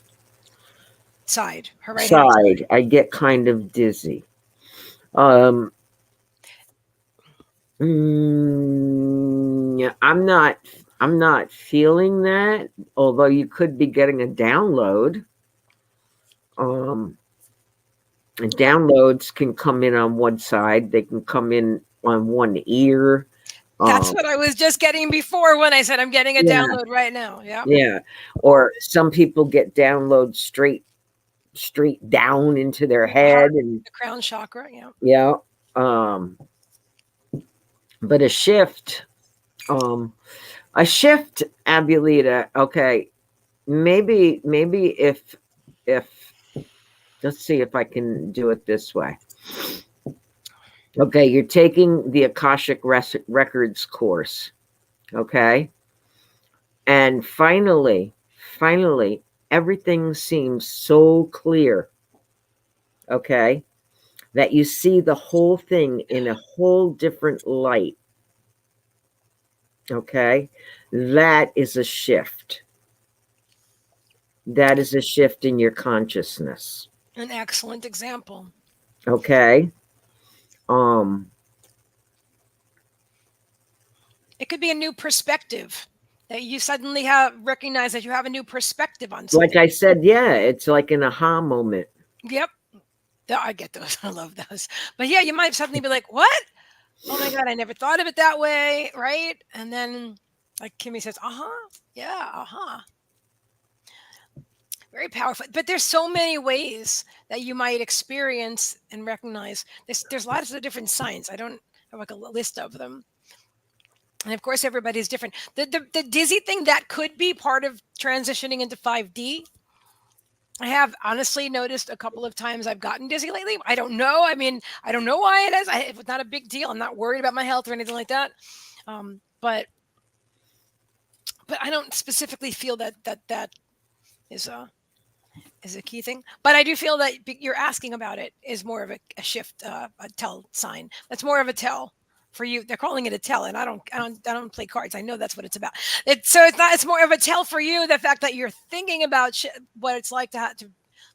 A: side, her right hand
B: side, I get kind of dizzy. I'm I'm not feeling that, although you could be getting a download. Um, and downloads can come in on one side, they can come in on one ear.
A: That's
B: Um,
A: what I was just getting before when I said I'm getting a
B: yeah,
A: download right now. Yep.
B: yeah. Or some people get downloads straight down into their
A: The
B: head,
A: heart,
B: and
A: the crown chakra. Yeah.
B: yeah. Um, but um, a shift, Abulita. Okay, maybe if let's see if I can do it this way. Okay, you're taking the Akashic Records course. Okay, and finally, everything seems so clear. Okay, that you see the whole thing in a whole different light. Okay, that is a shift. That is a shift in your consciousness.
A: An excellent example.
B: Okay. Um,
A: It could be a new perspective that you suddenly have recognize that you have a new perspective on
B: like
A: something.
B: I said, yeah, it's like an aha moment.
A: Yep. I get those. I love those. But yeah, you might suddenly be like, "What? Oh my god, I never thought of it that way." Right? And then, like Kimmie says, "Uh-huh. Yeah, uh-huh." Very powerful. But there's so many ways that you might experience and recognize. There's lots of different signs. I don't have like a list of them. And of course, everybody's different. The dizzy thing that could be part of transitioning into 5D. I have honestly noticed a couple of times I've gotten dizzy lately. I don't know. I mean, I don't know why it is. It's not a big deal. I'm not worried about my health or anything like that. But I don't specifically feel that is a key thing. But I do feel that you're asking about it is more of a shift, a tell sign. That's more of a tell for you. They're calling it a tell, and I don't play cards. I know that's what it's about. So it's not. It's more of a tell for you. The fact that you're thinking about what it's like to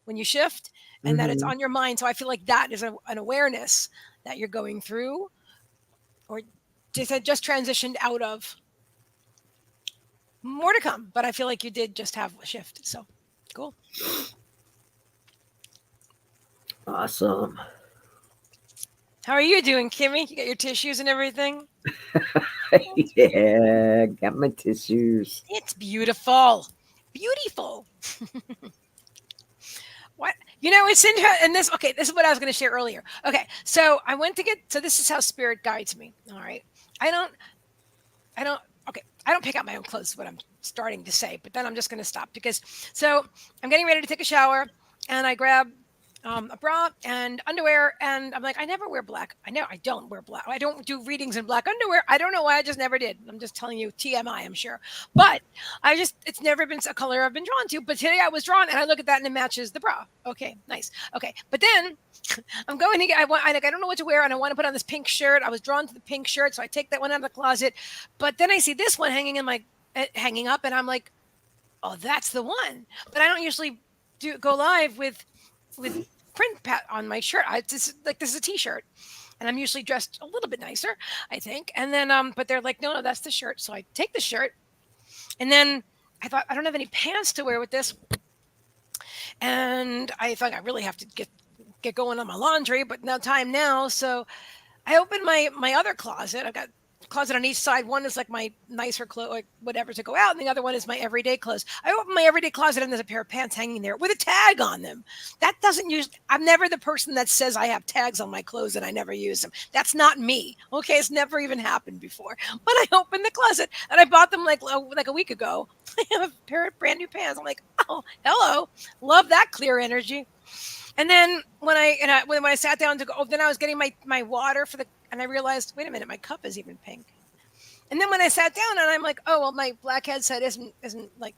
A: when you shift, and that it's
B: Hmm.
A: on your mind. So I feel like that is an awareness that you're going through, or just transitioned out of. More to come, but I feel like you did just have a shift. So cool.
B: Awesome.
A: How are you doing, Kimmie? You got your tissues and everything?
B: Yeah, got my tissues.
A: It's beautiful. Beautiful. What? It's in and this okay, this is what I was going to share earlier. Okay. So I went to get so this is how spirit guides me. All right. I don't I don't okay, I don't pick out my own clothes is what I'm starting to say, but then I'm just going to stop because so I'm getting ready to take a shower and I grab a bra and underwear, and I'm like, I never wear black. I know I don't wear black. I don't do readings in black underwear. I don't know why. I just never did. I'm just telling you TMI. I'm sure, but it's never been a color I've been drawn to. But today I was drawn, and I look at that and it matches the bra. Okay, nice. Okay, but then I'm going to get. I don't know what to wear, and I want to put on this pink shirt. I was drawn to the pink shirt, so I take that one out of the closet. But then I see this one hanging up, and I'm like, oh, that's the one. But I don't usually go live with print on my shirt. This is a t-shirt, and I'm usually dressed a little bit nicer, I think. And then but they're like, no, that's the shirt. So I take the shirt, and then I thought I don't have any pants to wear with this, and I thought I really have to get going on my laundry, but no time now. So I opened my other closet. I've got closet on each side. One is like my nicer clothes, like whatever to go out, and the other one is my everyday clothes. I open my everyday closet and there's a pair of pants hanging there with a tag on them. That doesn't use. I'm never the person that says I have tags on my clothes and I never use them. That's not me. Okay, it's never even happened before. But I opened the closet and I bought them like a week ago. I have a pair of brand new pants. I'm like, oh, hello, love that clear energy. And then when I sat down to go, then I was getting my water and I realized, wait a minute, my cup is even pink. And then when I sat down and I'm like, oh well, my black headset isn't like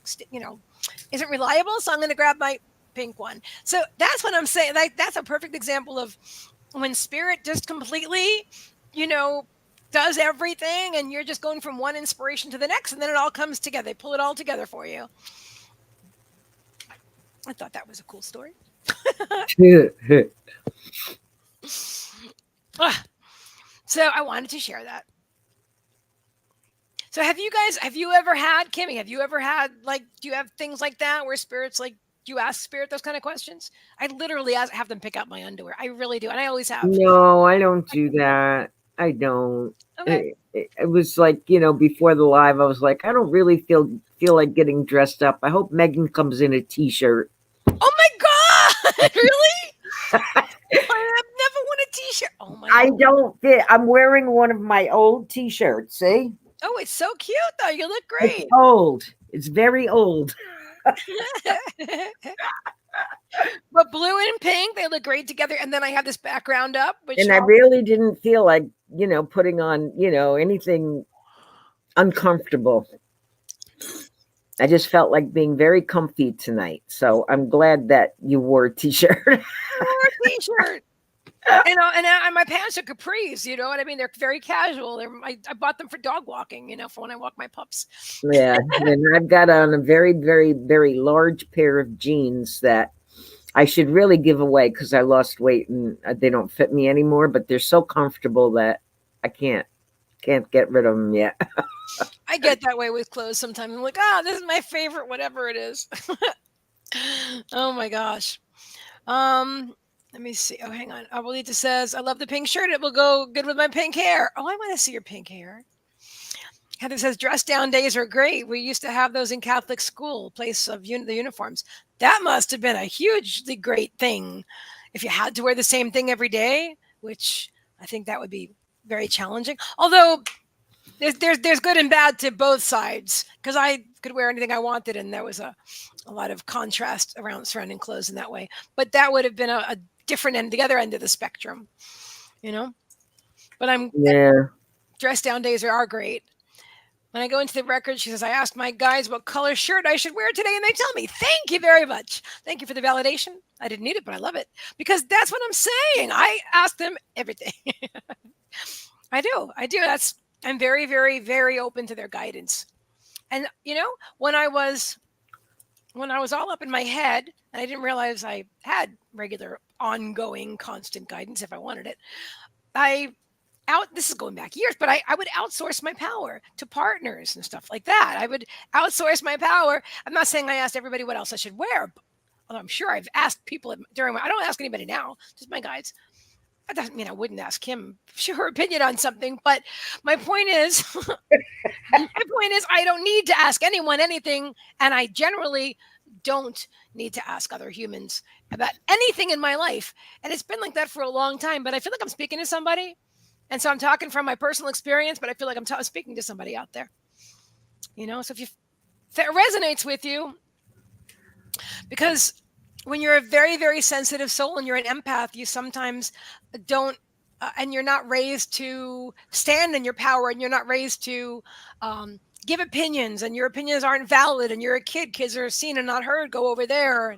A: isn't reliable, so I'm going to grab my pink one. So that's what I'm saying. Like that's a perfect example of when spirit just completely, you know, does everything, and you're just going from one inspiration to the next, and then it all comes together. They pull it all together for you. I thought that was a cool story. So I wanted to share that. So have you ever had, Kimmy, have you ever had, like, do you have things like that where spirits, like, do you ask spirit those kind of questions? I literally have them pick out my underwear. I really do. And I always have.
B: No, I don't do that. I don't.
A: Okay.
B: It was like, before the live, I was like, I don't really feel like getting dressed up. I hope Megan comes in a t-shirt.
A: Oh my God. Really? I've never worn a t-shirt. Oh my
B: I
A: God.
B: don't fit. I'm wearing one of my old t-shirts. See?
A: Oh, it's so cute though. You look
B: It's
A: great.
B: old. It's very old.
A: But blue and pink, they look great together. And then I have this background up, which
B: And I really didn't feel like, putting on, anything uncomfortable. I just felt like being very comfy tonight. So I'm glad that you wore a t-shirt.
A: wore a t-shirt. And my pants are capris, you know what I mean? They're very casual. I bought them for dog walking, for when I walk my pups.
B: Yeah. And I've got on a very, very, very large pair of jeans that I should really give away because I lost weight and they don't fit me anymore, but they're so comfortable that I can't get rid of them yet.
A: I get that way with clothes sometimes. I'm like, this is my favorite, whatever it is. Oh my gosh. Let me see. Oh, hang on. Abuelita says, I love the pink shirt. It will go good with my pink hair. Oh, I want to see your pink hair. Heather says, dress down days are great. We used to have those in Catholic school, place of the uniforms. That must have been a hugely great thing if you had to wear the same thing every day, which I think that would be very challenging. Although there's good and bad to both sides, because I could wear anything I wanted, and there was a lot of contrast around surrounding clothes in that way. But that would have been a different end, the other end of the spectrum, But dress down days are great. When I go into the record, she says, I asked my guys what color shirt I should wear today, and they tell me, thank you very much. Thank you for the validation. I didn't need it, but I love it. Because that's what I'm saying. I ask them everything. I do. I'm very, very, very open to their guidance. And, when I was all up in my head, and I didn't realize I had regular, ongoing, constant guidance if I wanted it, this is going back years, but I would outsource my power to partners and stuff like that. I would outsource my power. I'm not saying I asked everybody what else I should wear, although I'm sure I've asked people I don't ask anybody now, just my guides. That doesn't mean I wouldn't ask Kim her opinion on something, but my point is, I don't need to ask anyone anything, and I generally don't need to ask other humans about anything in my life. And it's been like that for a long time, but I feel like I'm speaking to somebody. And so I'm talking from my personal experience, but I feel like I'm speaking to somebody out there. So if that resonates with you, because when you're a very, very sensitive soul and you're an empath, you sometimes don't, and you're not raised to stand in your power, and you're not raised to give opinions, and your opinions aren't valid, and you're a kid. Kids are seen and not heard. Go over there,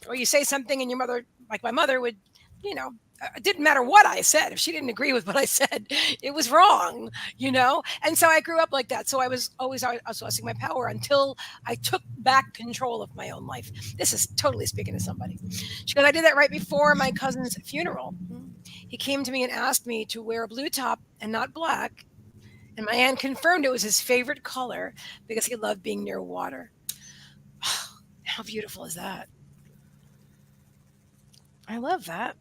A: or you say something, and your mother, like my mother, would, it didn't matter what I said. If she didn't agree with what I said, it was wrong, And so I grew up like that. So I was always outsourcing my power until I took back control of my own life. This is totally speaking to somebody. She goes, I did that right before my cousin's funeral. He came to me and asked me to wear a blue top and not black. And my aunt confirmed it was his favorite color because he loved being near water. How beautiful is that? I love that.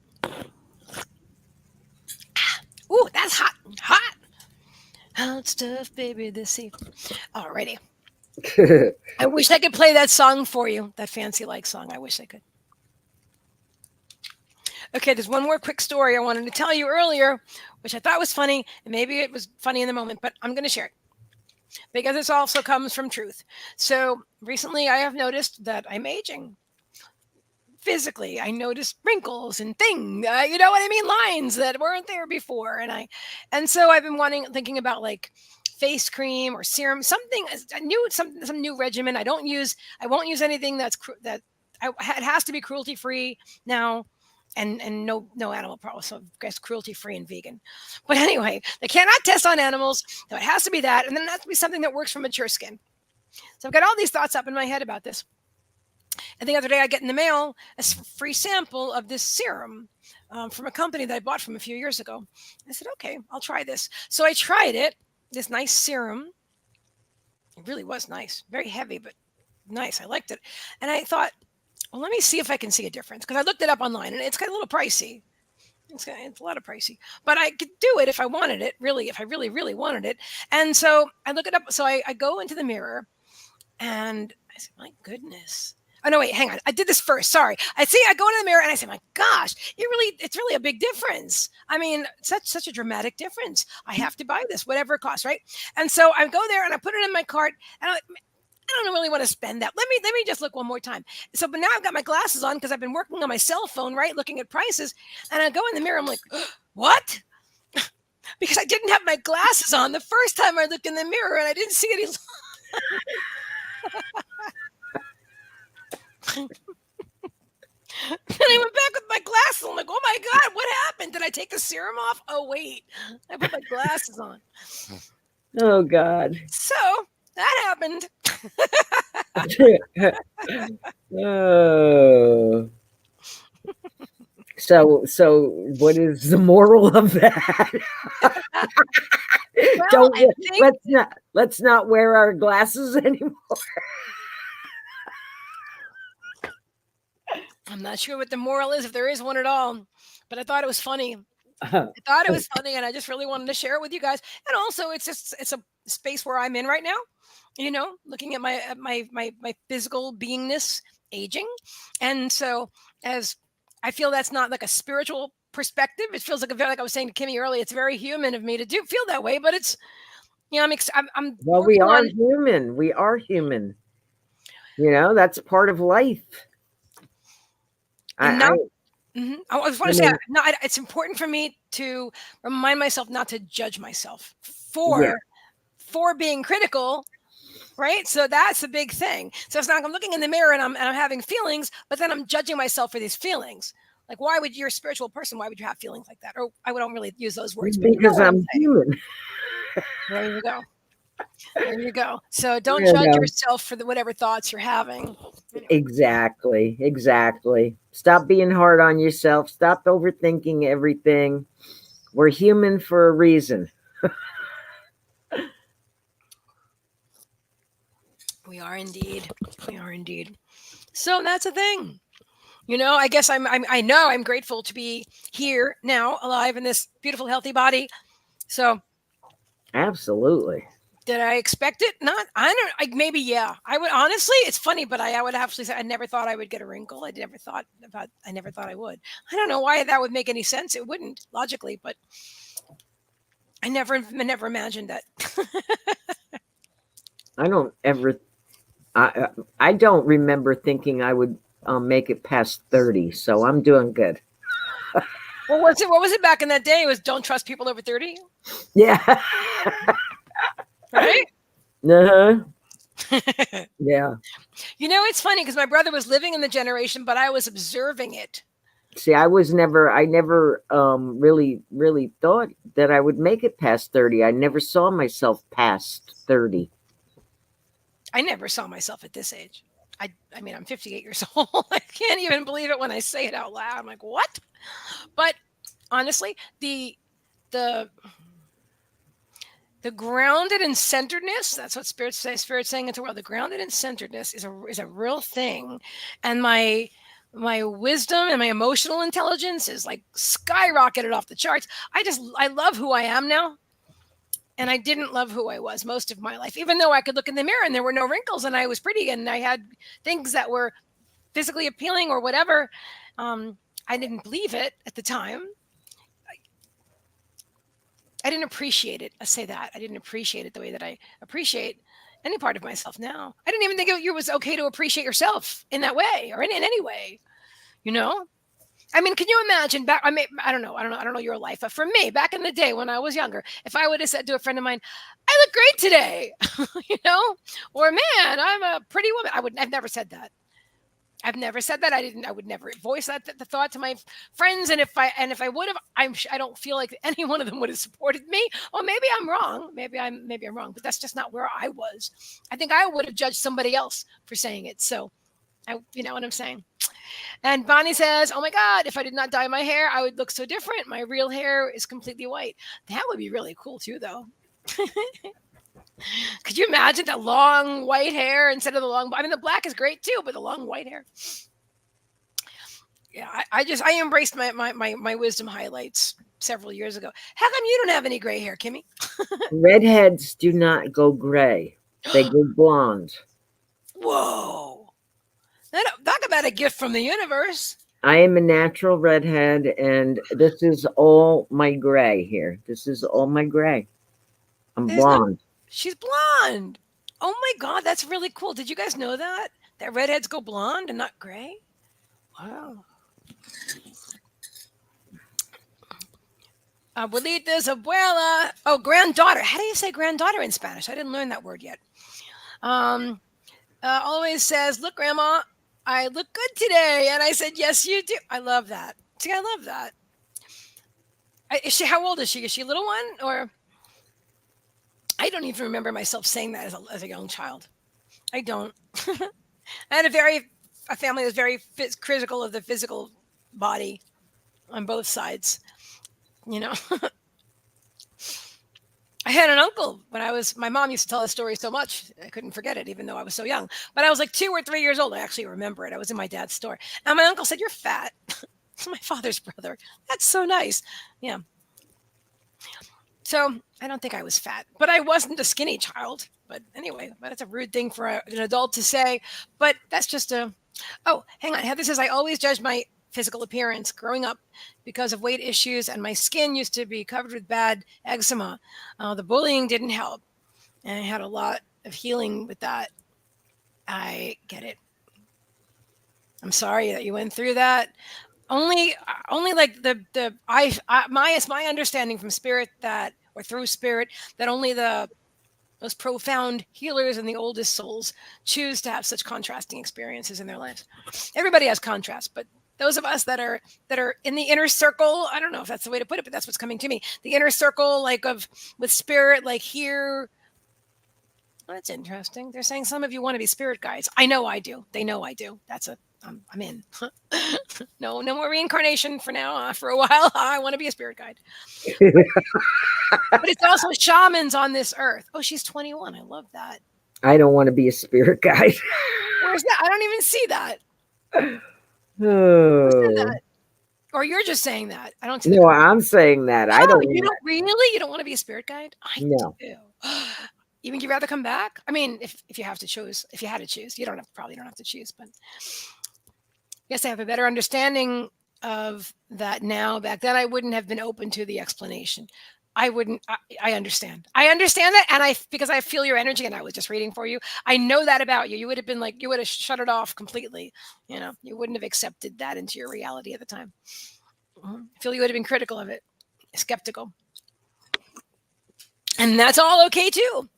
A: Ooh, that's hot. Hot. Hot stuff, baby, this evening. Alrighty. I wish I could play that song for you, that fancy like song. I wish I could. Okay, there's one more quick story I wanted to tell you earlier, which I thought was funny, and maybe it was funny in the moment, but I'm going to share it because this also comes from truth. So recently I have noticed that I'm aging. Physically, I noticed wrinkles and things, you know what I mean, lines that weren't there before, and so I've been thinking about like face cream or serum, something new, some new regimen. I won't use anything that it has to be cruelty free now, and no animal products. So I guess cruelty free and vegan. But anyway, they cannot test on animals, so it has to be that, and then it has to be something that works for mature skin. So I've got all these thoughts up in my head about this. And the other day I get in the mail a free sample of this serum from a company that I bought from a few years ago. I said, okay, I'll try this. So I tried it. this nice serum. It really was nice, very heavy, but nice. I liked it, and I thought, well, let me see if I can see a difference because I looked it up online, and it's kind of a little pricey. It's a lot of pricey, but I could do it if I wanted it. Really, if I really, really wanted it. And so I look it up. So I go into the mirror, and I said, "My goodness." Oh no, wait, hang on. I did this first. Sorry. I go into the mirror and I say, "My gosh, it's really a big difference. I mean, such a dramatic difference. I have to buy this, whatever it costs, right?" And so I go there and I put it in my cart, and I don't really want to spend that. Let me just look one more time. So, but now I've got my glasses on because I've been working on my cell phone, right, looking at prices, and I go in the mirror. I'm like, what? Because I didn't have my glasses on the first time I looked in the mirror, and I didn't see any. And I went back with my glasses. I'm like, oh my god, what happened? Did I take the serum off? Oh wait, I put my glasses on.
B: Oh God.
A: So that happened.
B: Oh. So what is the moral of that?
A: Well,
B: Don't
A: I think
B: let's not wear our glasses anymore.
A: I'm not sure what the moral is, if there is one at all, but I thought it was funny. I thought it was funny, and I just really wanted to share it with you guys. And also, it's a space where I'm in right now. Looking at my physical beingness aging, and so as I feel that's not like a spiritual perspective. It feels like like I was saying to Kimmie earlier. It's very human of me to do feel that way, but it's I'm
B: Well, we
A: working
B: are
A: on.
B: human. We are human. That's part of life.
A: And
B: I,
A: not. I just
B: I
A: want to say,
B: mean,
A: it's important for me to remind myself not to judge myself
B: yeah.
A: for being critical, right? So that's a big thing. So it's not like I'm looking in the mirror and I'm having feelings, but then I'm judging myself for these feelings. Like, why would you're a spiritual person? Why would you have feelings like that? Or I don't really use those words, but you know
B: Because
A: what I'm
B: I'm
A: saying.
B: human.
A: There you go. There you go. So don't
B: You
A: judge
B: know.
A: yourself for whatever thoughts you're having. Anyway.
B: Exactly. Exactly. Stop being hard on yourself. Stop overthinking everything. We're human for a reason.
A: We are indeed. We are indeed. So that's a thing. I guess I know I'm grateful to be here now, alive in this beautiful, healthy body. So
B: Absolutely.
A: did I expect it? Not. I don't. Maybe yeah. I would honestly. It's funny, but I would actually say I never thought I would get a wrinkle. I never thought I would. I don't know why that would make any sense. It wouldn't logically, but I never imagined that.
B: I don't ever. I don't remember thinking I would make it past 30. So I'm doing good.
A: What was it back in that day? It was don't trust people over 30,
B: Yeah.
A: right?
B: Uh-huh. Yeah.
A: It's funny because my brother was living in the generation, but I was observing it.
B: See, I never really thought that I would make it past 30. I never saw myself past 30.
A: I never saw myself at this age. I mean, I'm 58 years old. I can't even believe it when I say it out loud. I'm like, what? But honestly, the grounded and centeredness, that's what Spirit's saying into the world. The grounded and centeredness is a real thing. And my wisdom and my emotional intelligence is like skyrocketed off the charts. I love who I am now. And I didn't love who I was most of my life, even though I could look in the mirror and there were no wrinkles and I was pretty and I had things that were physically appealing or whatever. I didn't believe it at the time. I didn't appreciate it. I say that. I didn't appreciate it the way that I appreciate any part of myself now. I didn't even think it was okay to appreciate yourself in that way or in any way, you know? I mean, can you imagine back? I don't know your life, but for me, back in the day when I was younger, if I would have said to a friend of mine, "I look great today," or "Man, I'm a pretty woman," I've never said that. I've never said that. I would never voice the thought to my friends. And if I would have, I don't feel like any one of them would have supported me. Or maybe I'm wrong. Maybe I'm wrong. But that's just not where I was. I think I would have judged somebody else for saying it. So, you know what I'm saying. And Bonnie says, "Oh my God, if I did not dye my hair, I would look so different. My real hair is completely white." That would be really cool too, though. Could you imagine that long white hair instead of the long? I mean, the black is great too, but the long white hair. Yeah, I embraced my wisdom highlights several years ago. How come you don't have any gray hair, Kimmie?
B: Redheads do not go gray. They go blonde.
A: Whoa! Talk about a gift from the universe.
B: I am a natural redhead, and this is all my gray here. This is all my gray. I'm
A: There's no.
B: blonde.
A: She's blonde. Oh my god, that's really cool. Did you guys know that redheads go blonde and not gray? Wow. Abuelita's abuela. Oh, granddaughter. How do you say granddaughter in Spanish? I didn't learn that word yet. Um, always says, "Look, Grandma, I look good today," and I said, "Yes, you do." I love that. See, I love that. Is she? How old is she? Is she a little one, or I don't even remember myself saying that as a young child. I don't. I had a family that's very critical of the physical body on both sides. You know, I had an uncle when my mom used to tell the story so much, I couldn't forget it, even though I was so young. But I was like 2 or 3 years old. I actually remember it. I was in my dad's store. And my uncle said, "You're fat." My father's brother. That's so nice. Yeah. So I don't think I was fat, but I wasn't a skinny child. But anyway, that's a rude thing for an adult to say. But that's just a. Oh, hang on. Heather says, "I always judged my physical appearance growing up because of weight issues, and my skin used to be covered with bad eczema. The bullying didn't help, and I had a lot of healing with that." I get it. I'm sorry that you went through that. Only like the my it's my understanding from spirit that, or through spirit, that only the most profound healers and the oldest souls choose to have such contrasting experiences in their lives. Everybody has contrast, but those of us that are in the inner circle, I don't know if that's the way to put it, but that's what's coming to me. The inner circle, like of with spirit, like here. Well, that's interesting. They're saying some of you want to be spirit guides. I know I do. They know I do. I'm in. No more reincarnation for now. For a while, I want to be a spirit guide. But it's also shamans on this earth. Oh, she's 21. I love that.
B: I don't want to be a spirit guide.
A: Where's that? I don't even see that.
B: Oh.
A: That? Or you're just saying that. I don't see
B: No, I'm saying that.
A: Oh,
B: I don't.
A: you don't really? You don't want to be a spirit guide? I
B: No.
A: do. Even you'd rather come back? I mean, if you have to choose, if you had to choose, you probably don't have to choose, but yes, I have a better understanding of that now. Back then, I wouldn't have been open to the explanation. I wouldn't. I understand. I understand that, and because I feel your energy, and I was just reading for you. I know that about you. You would have been like, you would have shut it off completely. You wouldn't have accepted that into your reality at the time. I feel you would have been critical of it, skeptical, and that's all okay too.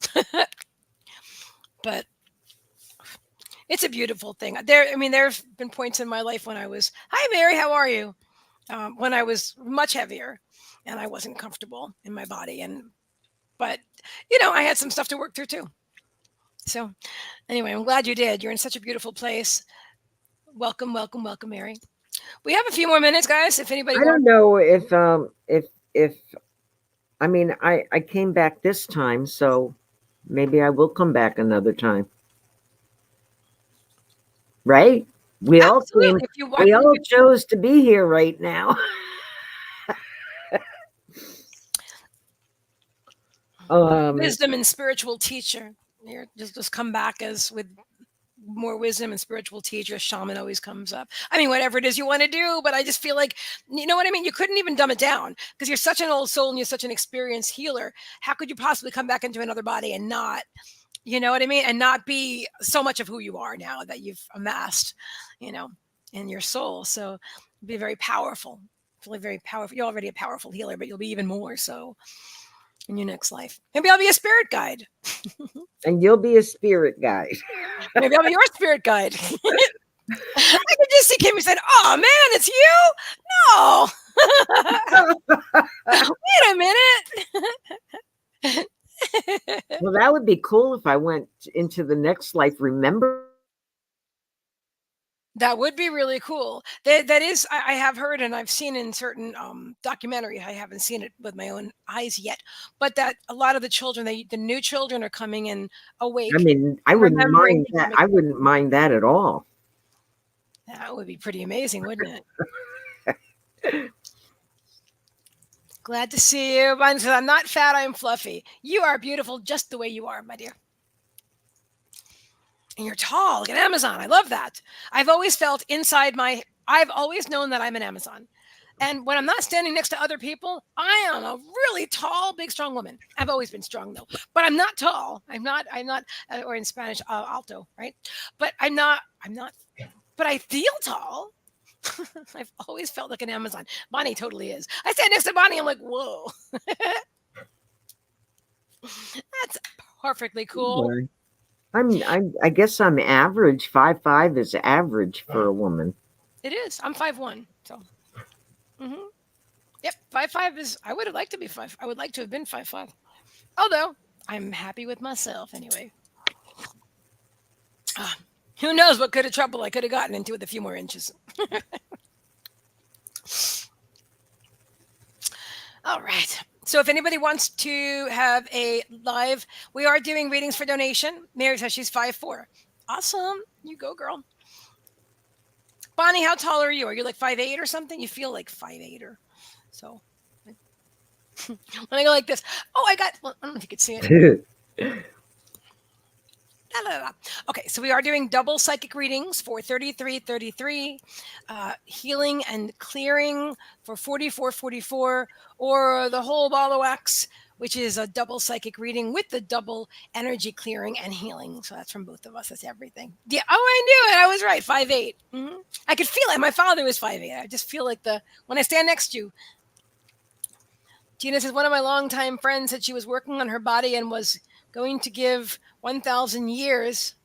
A: But it's a beautiful thing. There've been points in my life when I was, "Hi, Mary, how are you?" When I was much heavier, and I wasn't comfortable in my body, but I had some stuff to work through too. So, anyway, I'm glad you did. You're in such a beautiful place. Welcome, welcome, welcome, Mary. We have a few more minutes, guys. If anybody
B: I don't
A: wants,
B: know if I mean I came back this time, so maybe I will come back another time. Right? We all came.
A: if you
B: We all chose to be here right now.
A: Wisdom and spiritual teacher. Here, just come back as with more wisdom and spiritual teacher. Shaman always comes up. I mean, whatever it is you want to do, but I just feel like, you know what I mean? You couldn't even dumb it down because you're such an old soul and you're such an experienced healer. How could you possibly come back into another body and not, you know what I mean? And not be so much of who you are now that you've amassed, in your soul. So it'd be very powerful. Really very powerful. You're already a powerful healer, but you'll be even more so in your next life. Maybe I'll be a spirit guide.
B: And you'll be a spirit guide.
A: Maybe I'll be your spirit guide. I could just see Kimmie said, "Oh man, it's you? No." Wait a minute.
B: Well, that would be cool if I went into the next life. Remember
A: That would be really cool. That is, I have heard and I've seen in certain documentary. I haven't seen it with my own eyes yet, but that a lot of the children, the new children, are coming in
B: I
A: awake
B: mean, I
A: and
B: wouldn't
A: remembering
B: mind
A: the
B: that.
A: time
B: I
A: ago.
B: wouldn't mind that at all.
A: That would be pretty amazing, wouldn't it? Glad to see you. Mine says, I'm not fat, I'm fluffy. You are beautiful just the way you are, my dear. And you're tall, like an Amazon. I love that. I've always felt I've always known that I'm an Amazon. And when I'm not standing next to other people, I am a really tall, big, strong woman. I've always been strong though, but I'm not tall. I'm not, or in Spanish, alto, right? But I'm not, but I feel tall. I've always felt like an Amazon. Bonnie totally is. I stand next to Bonnie. I'm like, whoa, that's perfectly cool.
B: Boy. I guess I'm average. 5'5" is average for a woman.
A: It is. I'm 5'1", so. hmm Yep, 5'5" is. I would have liked to be 5. I would like to have been 5'5". Although I'm happy with myself anyway. Ah, who knows what could have trouble I could have gotten into with a few more inches. All right. So if anybody wants to have a live, we are doing readings for donation. Mary says she's 5'4". Awesome. You go, girl. Bonnie, how tall are you? Are you like 5'8" or something? You feel like 5'8" or so. When I go like this, oh, well, I don't know if you could see it. La, la, la. Okay, so we are doing double psychic readings for 3333, healing and clearing for 4444, or the whole ball of wax, which is a double psychic reading with the double energy clearing and healing. So that's from both of us. That's everything. Yeah. Oh, I knew it. I was right. 5'8". I could feel it. My father was 5'8". I just feel like when I stand next to you. Tina says one of my longtime friends said she was working on her body and was going to give 1,000 years.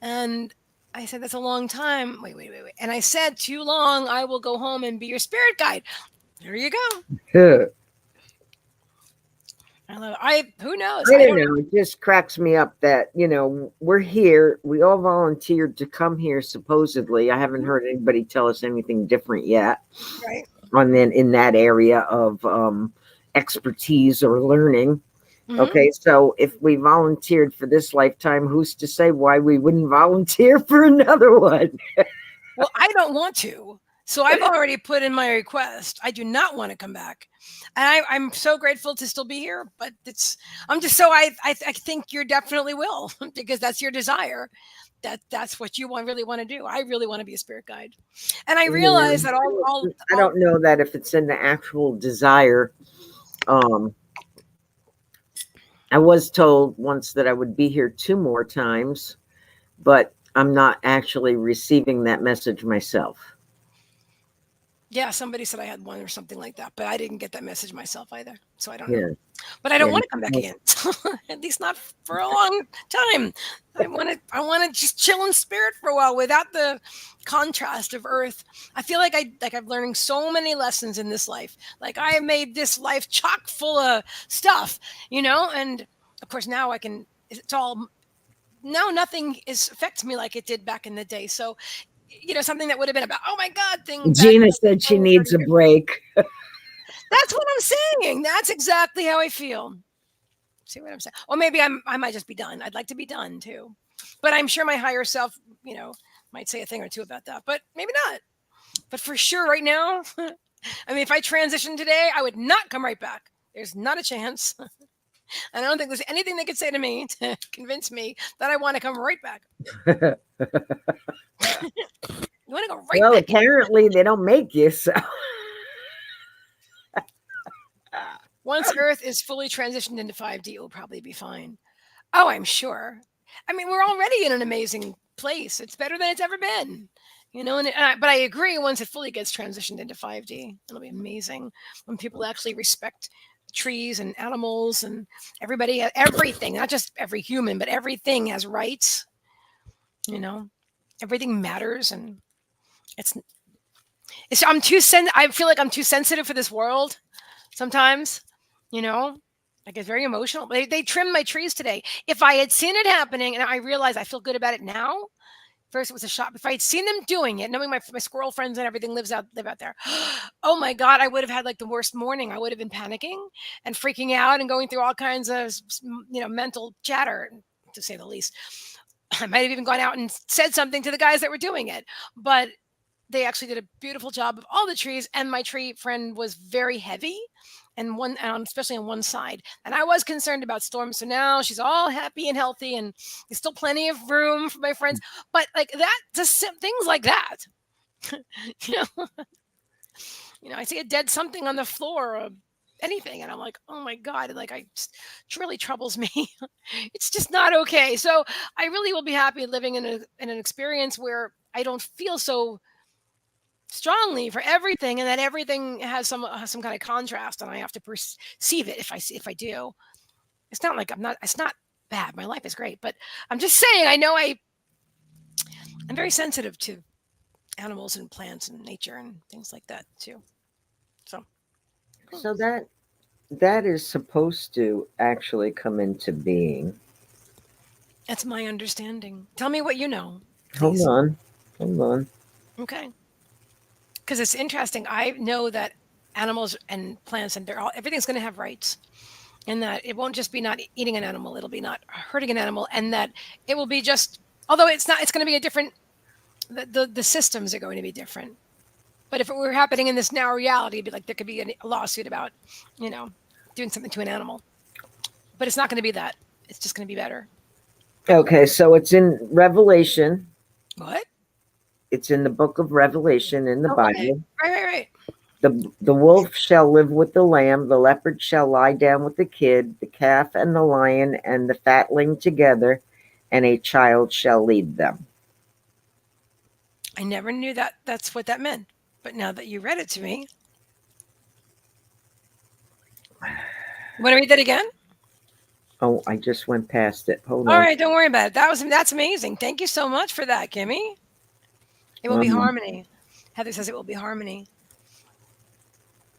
A: And I said, that's a long time. Wait. And I said, too long. I will go home and be your spirit guide. There you go. I love it. Who knows?
B: I don't know. It just cracks me up that, we're here. We all volunteered to come here, supposedly. I haven't heard anybody tell us anything different yet.
A: Right.
B: And then in that area of expertise or learning. Okay, so if we volunteered for this lifetime, who's to say why we wouldn't volunteer for another one?
A: Well, I don't want to. So I've already put in my request. I do not want to come back. And I'm so grateful to still be here, but I'm just so I think you definitely will because that's your desire. That's what you really want to do. I really want to be a spirit guide. And I realize that
B: I don't know that if it's in the actual desire. I was told once that I would be here 2 more times, but I'm not actually receiving that message myself.
A: Yeah, somebody said I had 1 or something like that, but I didn't get that message myself either. So I don't know. But I don't want to come back again. At least not for a long time. I want to just chill in spirit for a while without the contrast of earth. I feel like I'm learning so many lessons in this life. Like I have made this life chock full of stuff, and of course now nothing affects me like it did back in the day. So something that would have been about, oh my God, thing.
B: Gina said she needs a break.
A: That's what I'm saying. That's exactly how I feel. See what I'm saying? Or maybe I might just be done. I'd like to be done too. But I'm sure my higher self, might say a thing or two about that, but maybe not. But for sure right now, I mean, if I transitioned today, I would not come right back. There's not a chance. And I don't think there's anything they could say to me to convince me that I want to come right back. You want to go right back?
B: Well, apparently they don't make you, so.
A: Once Earth is fully transitioned into 5D, it will probably be fine. Oh, I'm sure. I mean, we're already in an amazing place. It's better than it's ever been. But I agree, once it fully gets transitioned into 5D, it'll be amazing when people actually respect trees and animals and everything, not just every human, but everything has rights. Everything matters, and I feel like I'm too sensitive for this world sometimes. I get very emotional. They trimmed my trees today. If I had seen it happening and I realize I feel good about it now, First, it was a shock. If I had seen them doing it, knowing my squirrel friends and everything live out there, oh my god, I would have had like the worst morning. I would have been panicking and freaking out and going through all kinds of mental chatter, to say the least. I might have even gone out and said something to the guys that were doing it, but they actually did a beautiful job of all the trees. And my tree friend was very heavy, and especially on one side. And I was concerned about storms. So now she's all happy and healthy, and there's still plenty of room for my friends. But like that, just things like that, you know, I see a dead something on the floor or anything, and I'm like, oh my god, and like it really troubles me. It's just not okay. So I really will be happy living in an experience where I don't feel so strongly for everything, and that everything has some kind of contrast, and I have to perceive it if I do. It's not like it's not bad. My life is great, but I'm just saying, I know I'm very sensitive to animals and plants and nature and things like that too. So
B: So that is supposed to actually come into being.
A: that's my understanding. Tell me what you know,
B: Hold
A: please.
B: on. Hold on.
A: Okay, because it's interesting. I know that animals and plants and everything's going to have rights, and that it won't just be not eating an animal, it'll be not hurting an animal, and that it will be just, although it's going to be a different, the systems are going to be different. But if it were happening in this now reality, it'd be like there could be a lawsuit about, you know, doing something to an animal. But it's not going to be that. It's just going to be better.
B: Okay, so it's in Revelation.
A: What?
B: It's in the book of Revelation in the
A: Oh, okay.
B: Bible.
A: Right.
B: The wolf shall live with the lamb, the leopard shall lie down with the kid, the calf and the lion and the fatling together, and a child shall lead them.
A: I never knew that that's what that meant. But now that you read it to me, you want to read that again?
B: Oh, I just went past it. Hold
A: All
B: on.
A: right, don't worry about it. That's amazing. Thank you so much for that, Kimmie. It will be
B: Um,
A: harmony. Heather says it will be harmony.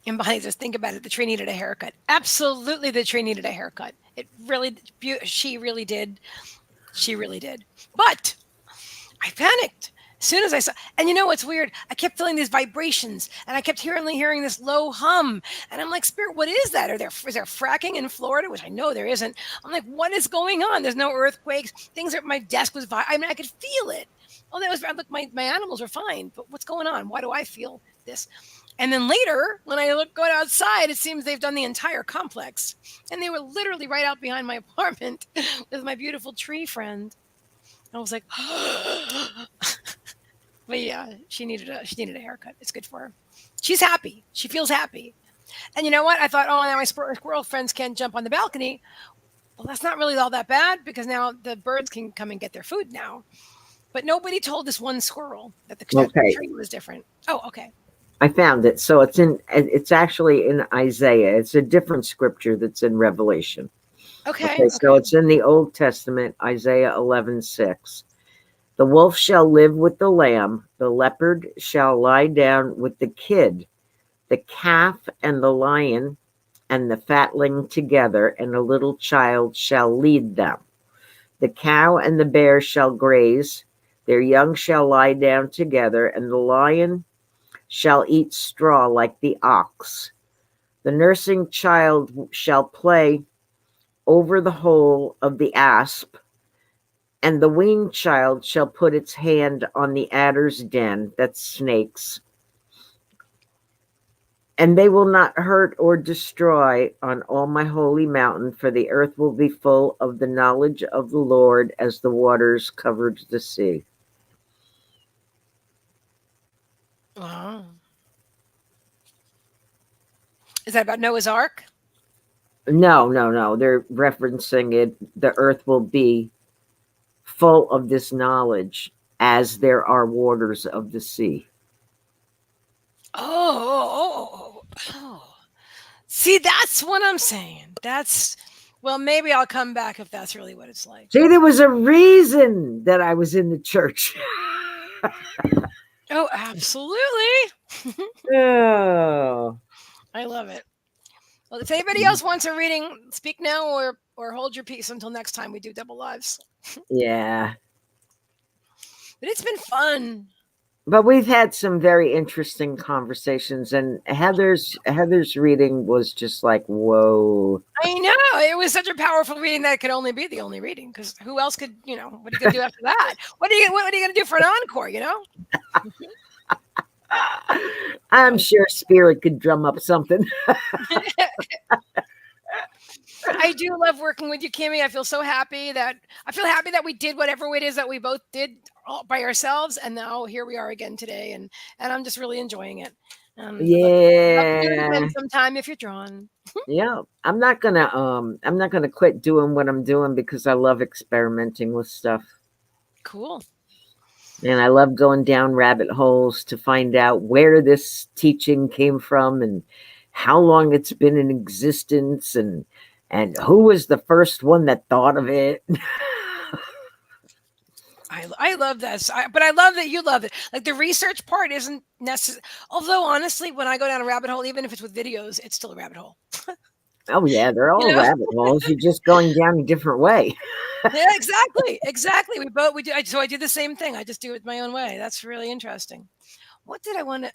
A: And Bonnie says, think about it. The tree needed a haircut. Absolutely, the tree needed a haircut. It really, she really did. She really did. But I panicked as soon as I saw. And you know what's weird? I kept feeling these vibrations, and I kept hearing this low hum. And I'm like, Spirit, what is that? Is there fracking in Florida? Which I know there isn't. I'm like, what is going on? There's no earthquakes. Things are. My desk was. I mean, I could feel it. Oh, that was. Look, my animals are fine. But what's going on? Why do I feel this? And then later, when I going outside, it seems they've done the entire complex, and they were literally right out behind my apartment with my beautiful tree friend. I was like, but yeah, she needed a haircut. It's good for her. She's happy. She feels happy. And you know what? I thought, oh, now my squirrel friends can't jump on the balcony. Well, that's not really all that bad, because now the birds can come and get their food now. But nobody told this one squirrel that the
B: okay,
A: tree was different. Oh, okay.
B: I found it. So it's actually in Isaiah. It's a different scripture that's in Revelation.
A: Okay.
B: Okay, so it's in the Old Testament, Isaiah 11:6. The wolf shall live with the lamb, the leopard shall lie down with the kid, the calf and the lion and the fatling together, and a little child shall lead them. The cow and the bear shall graze, their young shall lie down together, and the lion shall eat straw like the ox. The nursing child shall play over the hole of the asp, and the weaned child shall put its hand on the adder's den, that's snakes, and they will not hurt or destroy on all my holy mountain, for the earth will be full of the knowledge of the Lord as the waters covered the sea.
A: Wow. Is that about Noah's Ark?
B: No. They're referencing it. The earth will be full of this knowledge as there are waters of the sea.
A: Oh. See, that's what I'm saying. Well, maybe I'll come back if that's really what it's like.
B: See, there was a reason that I was in the church.
A: Oh, absolutely.
B: Oh.
A: I love it. Well, if anybody else wants a reading, speak now or hold your peace until next time we do double lives.
B: Yeah.
A: But it's been fun.
B: But we've had some very interesting conversations, and Heather's reading was just like, whoa.
A: I know. It was such a powerful reading that it could only be the only reading, because who else could, what are you going to do after that? What are you going to do for an encore,
B: I'm sure Spirit could drum up something.
A: I do love working with you, Kimmie. I feel happy that we did whatever it is that we both did all by ourselves, and now here we are again today, and I'm just really enjoying it. Love to do it
B: Yeah.
A: again sometime if you're drawn.
B: Yeah. I'm not gonna quit doing what I'm doing because I love experimenting with stuff.
A: Cool.
B: And I love going down rabbit holes to find out where this teaching came from and how long it's been in existence and who was the first one that thought of it.
A: I love that, but I love that you love it. Like, the research part isn't necessary. Although honestly, when I go down a rabbit hole, even if it's with videos, it's still a rabbit hole.
B: Oh yeah, they're all
A: You know?
B: rabbit holes. You're just going down a different way.
A: Yeah, exactly. We do. So I do the same thing. I just do it my own way. That's really interesting. What did I want to?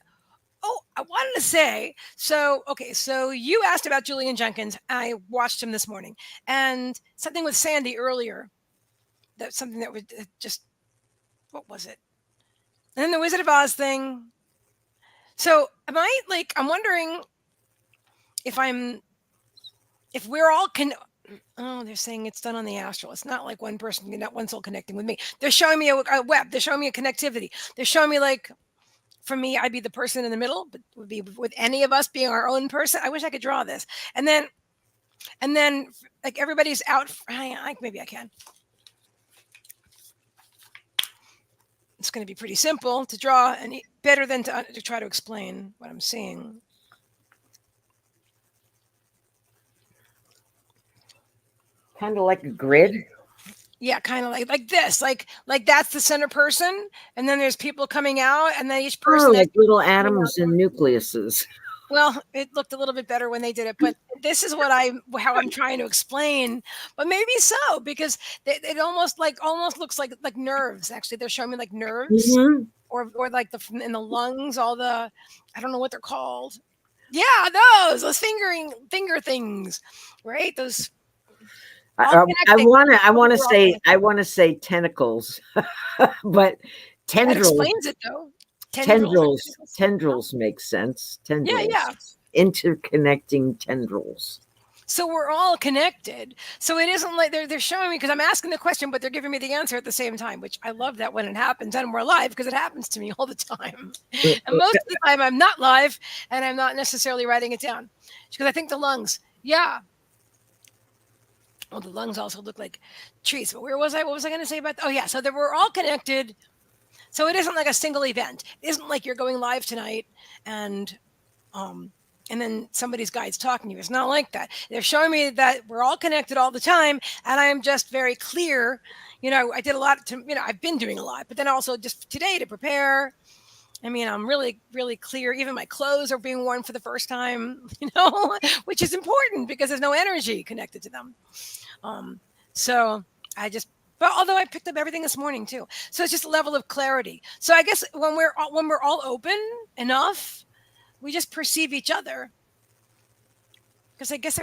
A: Oh, I wanted to say. So okay, so you asked about Julian Jenkins. I watched him this morning, and something with Sandy earlier. That's something that would just. What was it? And then the Wizard of Oz thing. So am I like? I'm wondering if we're all Oh, they're saying it's done on the astral. It's not like one person, not one soul connecting with me. They're showing me a web. They're showing me a connectivity. They're showing me, like, for me, I'd be the person in the middle, but would be with any of us being our own person. I wish I could draw this. And then like everybody's out. Maybe I can. It's going to be pretty simple to draw and better than to try to explain what I'm seeing.
B: Kind of like a grid.
A: Yeah, kind of like this, like that's the center person, and then there's people coming out, and then each person
B: like little atoms and nucleuses.
A: Well, it looked a little bit better when they did it, but this is how I'm trying to explain. But maybe so, because it almost looks like nerves. Actually, they're showing me like nerves, or like in the lungs, all the, I don't know what they're called. Yeah, those finger things, right? Those.
B: I want to say tentacles, but tendrils.
A: That explains it though.
B: Tendrils make sense. Tendrils.
A: Yeah.
B: Interconnecting tendrils.
A: So we're all connected. So it isn't like they're showing me, because I'm asking the question, but they're giving me the answer at the same time, which I love that when it happens and we're live, because it happens to me all the time. And most of the time I'm not live and I'm not necessarily writing it down, because I think the lungs, yeah. Well, the lungs also look like trees. But where was I? What was I going to say about? Oh yeah. So we're all connected. So it isn't like a single event. It isn't like you're going live tonight and then somebody's guide's talking to you. It's not like that. They're showing me that we're all connected all the time, and I am just very clear. I did a lot I've been doing a lot, but then also just today to prepare. I mean, I'm really, really clear. Even my clothes are being worn for the first time, which is important because there's no energy connected to them. So I just, but although I picked up everything this morning too, so it's just a level of clarity. So I guess when we're all open enough, we just perceive each other. Because I guess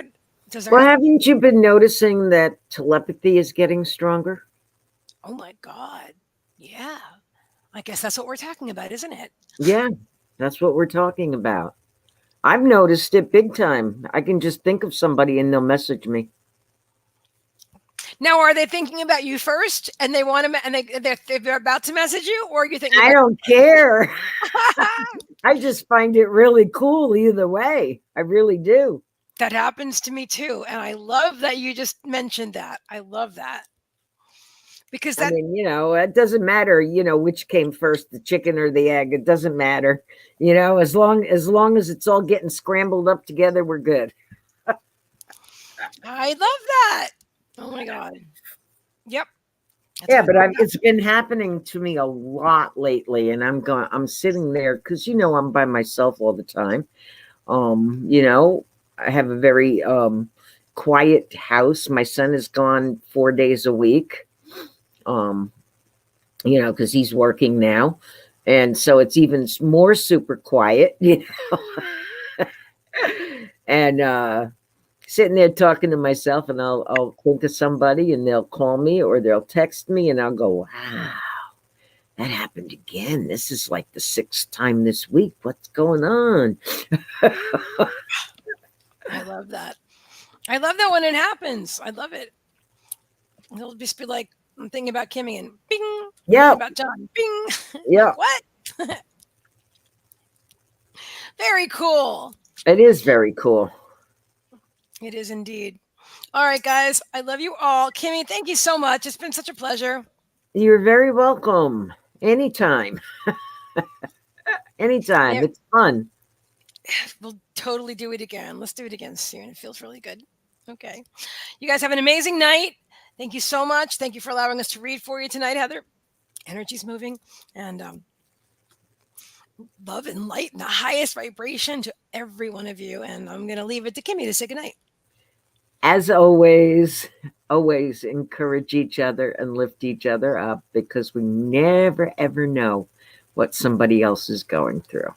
B: haven't you been noticing that telepathy is getting stronger?
A: Oh my God. Yeah. I guess that's what we're talking about, isn't it?
B: Yeah, that's what we're talking about. I've noticed it big time. I can just think of somebody and they'll message me.
A: Now, are they thinking about you first, and they want to, and they're about to message you, or you think?
B: I don't care. I just find it really cool either way. I really do.
A: That happens to me too, and I love that you just mentioned that. I love that. Because
B: I mean, it doesn't matter, which came first, the chicken or the egg. It doesn't matter, as long as it's all getting scrambled up together, we're good.
A: I love that. Oh my God. Yep.
B: Yeah, but it's been happening to me a lot lately, and I'm sitting there because I'm by myself all the time. I have a very quiet house. My son is gone 4 days a week. you know, because he's working now. And so it's even more super quiet, you know. And sitting there talking to myself, and I'll think of somebody and they'll call me or they'll text me and I'll go, wow, that happened again. This is like the sixth time this week. What's going on?
A: I love that. I love that when it happens. I love it. He'll just be like, I'm thinking about Kimmie and bing. I'm thinking
B: Yep.
A: about John. Bing. Like,
B: Yep.
A: what? Very cool.
B: It is very cool.
A: It is indeed. All right, guys. I love you all. Kimmie, thank you so much. It's been such a pleasure.
B: You're very welcome. Anytime. Anytime.
A: Yeah,
B: It's fun.
A: we'll totally do it again. Let's do it again soon. It feels really good. Okay. You guys have an amazing night. Thank you so much. Thank you for allowing us to read for you tonight, Heather. Energy's moving. And love and light and the highest vibration to every one of you. And I'm going to leave it to Kimmie to say goodnight.
B: As always encourage each other and lift each other up, because we never ever know what somebody else is going through.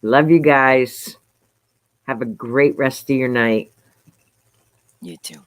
B: Love you guys. Have a great rest of your night.
A: You too.